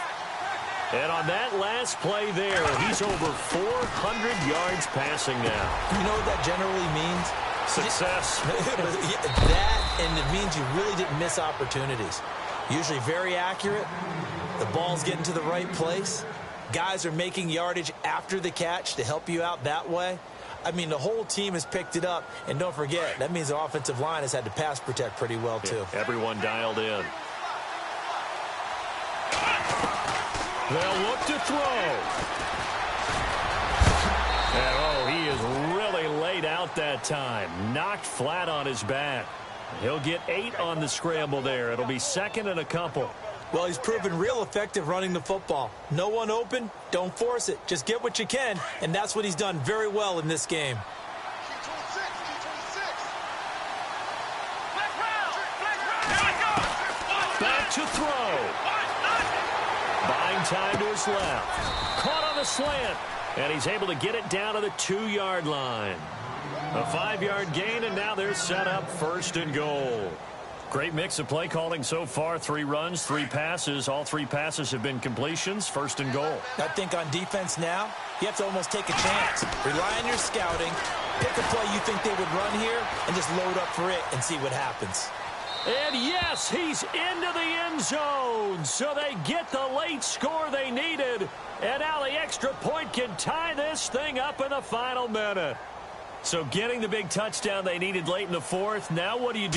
And on that last play there, he's over 400 yards passing now.
You know what that generally means?
Success.
That, and it means you really didn't miss opportunities. Usually very accurate. The ball's getting to the right place. Guys are making yardage after the catch to help you out that way. I mean, the whole team has picked it up. And don't forget, that means the offensive line has had to pass protect pretty well, too.
Yeah, everyone dialed in. They'll look to throw. And, oh, he is really laid out that time. Knocked flat on his back. He'll get 8 on the scramble there. It'll be 2nd and a couple.
Well, he's proven real effective running the football. No one open, don't force it. Just get what you can, and that's what he's done very well in this game.
Back to throw. Buying time to his left. Caught on the slant, and he's able to get it down to the 2-yard line. A 5-yard gain, and now they're set up 1st and goal. Great mix of play calling so far. 3 runs, 3 passes. All 3 passes have been completions. 1st and goal.
I think on defense now, you have to almost take a chance. Rely on your scouting. Pick a play you think they would run here and just load up for it and see what happens.
And yes, he's into the end zone. So they get the late score they needed. And now the extra point can tie this thing up in the final minute. So getting the big touchdown they needed late in the 4th. Now what do? You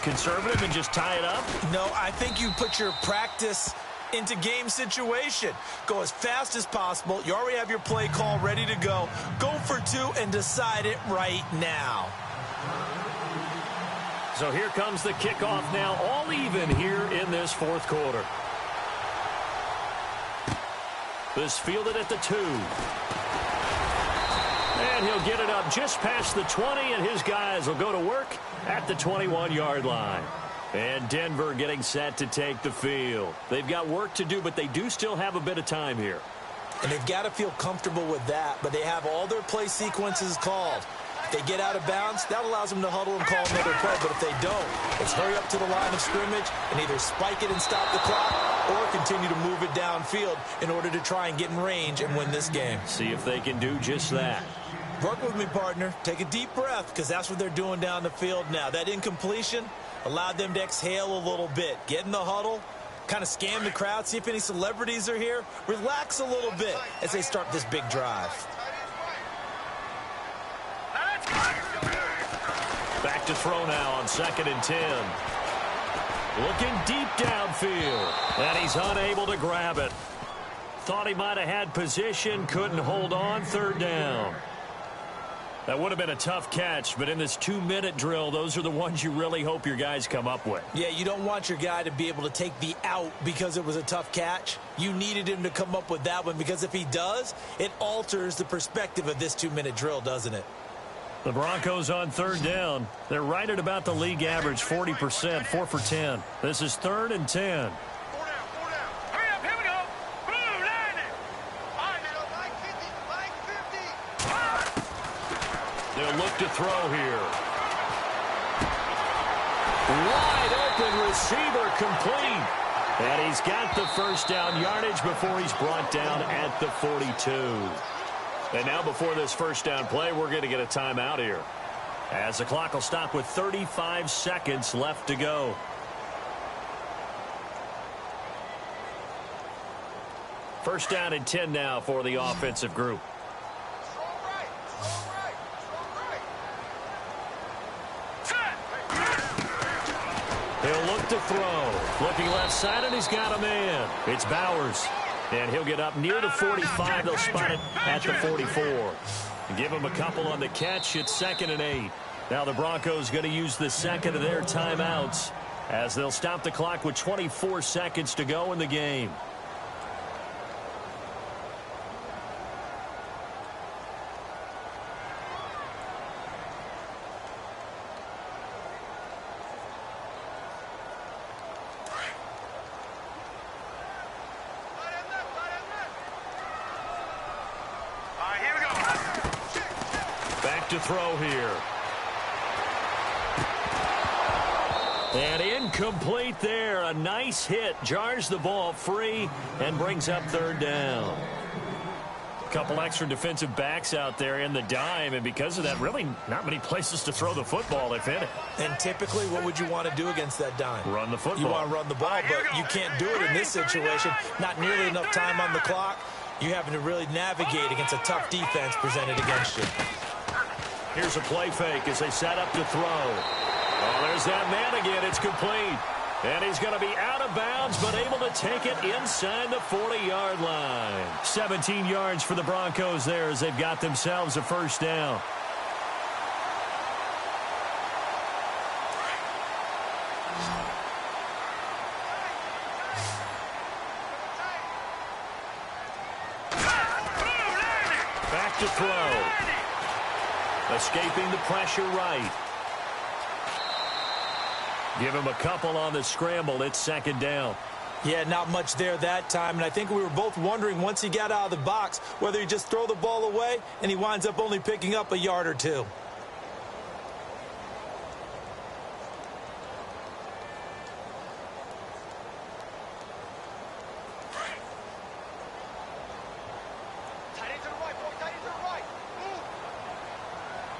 conservative and just tie it up?
No, I think you put your practice into game situation. Go as fast as possible. You already have your play call ready to go. Go for 2 and decide it right now.
So here comes the kickoff now, all even here in this 4th quarter. This fielded at the 2. And he'll get it up just past the 20, and his guys will go to work at the 21-yard line. And Denver getting set to take the field. They've got work to do, but they do still have a bit of time here.
And they've got to feel comfortable with that, but they have all their play sequences called. If they get out of bounds, that allows them to huddle and call another play, but if they don't, it's hurry up to the line of scrimmage and either spike it and stop the clock or continue to move it downfield in order to try and get in range and win this game.
See if they can do just that.
Work with me, partner. Take a deep breath, because that's what they're doing down the field now. That incompletion allowed them to exhale a little bit. Get in the huddle, kind of scan the crowd, see if any celebrities are here. Relax a little bit as they start this big drive.
Back to throw now on 2nd and 10. Looking deep downfield, and he's unable to grab it. Thought he might have had position, couldn't hold on. 3rd down. That would have been a tough catch, but in this 2-minute drill, those are the ones you really hope your guys come up with.
Yeah, you don't want your guy to be able to take the out because it was a tough catch. You needed him to come up with that one, because if he does, it alters the perspective of this 2-minute drill, doesn't it?
The Broncos on third down. They're right at about the league average, 40%, 4 for 10. This is 3rd and 10. They'll look to throw here. Wide open receiver, complete. And he's got the first down yardage before he's brought down at the 42. And now before this first down play, we're going to get a timeout here, as the clock will stop with 35 seconds left to go. First down and 10 now for the offensive group. He'll look to throw. Looking left side, and he's got a man. It's Bowers. And he'll get up near the 45. They'll spot it at the 44. Give him a couple on the catch. It's 2nd and 8. Now the Broncos going to use the second of their timeouts, as they'll stop the clock with 24 seconds to go in the game. To throw here. And incomplete there. A nice hit. Jars the ball free and brings up 3rd down. A couple extra defensive backs out there in the dime, and because of that, really not many places to throw the football, if any.
And typically, what would you want to do against that dime?
Run the football.
You want to run the ball, but you can't do it in this situation. Not nearly enough time on the clock. You're having to really navigate against a tough defense presented against you.
Here's a play fake as they set up to throw. Oh, there's that man again. It's complete. And he's going to be out of bounds, but able to take it inside the 40-yard line. 17 yards for the Broncos there, as they've got themselves a first down. Back to throw. Escaping the pressure right. Give him a couple on the scramble. It's 2nd down.
Yeah, not much there that time. And I think we were both wondering once he got out of the box whether he just throw the ball away, and he winds up only picking up a yard or two.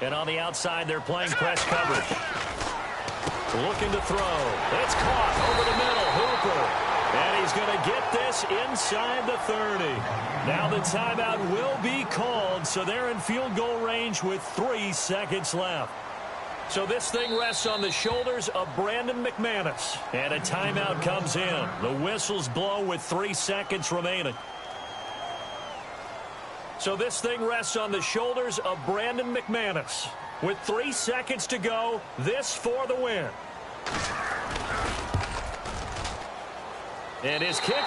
And on the outside, they're playing press coverage. Looking to throw. It's caught over the middle. Hooper. And he's going to get this inside the 30. Now the timeout will be called, so they're in field goal range with 3 seconds left. So this thing rests on the shoulders of Brandon McManus. And a timeout comes in. The whistles blow with 3 seconds remaining. So this thing rests on the shoulders of Brandon McManus. With 3 seconds to go, this for the win. And his kick.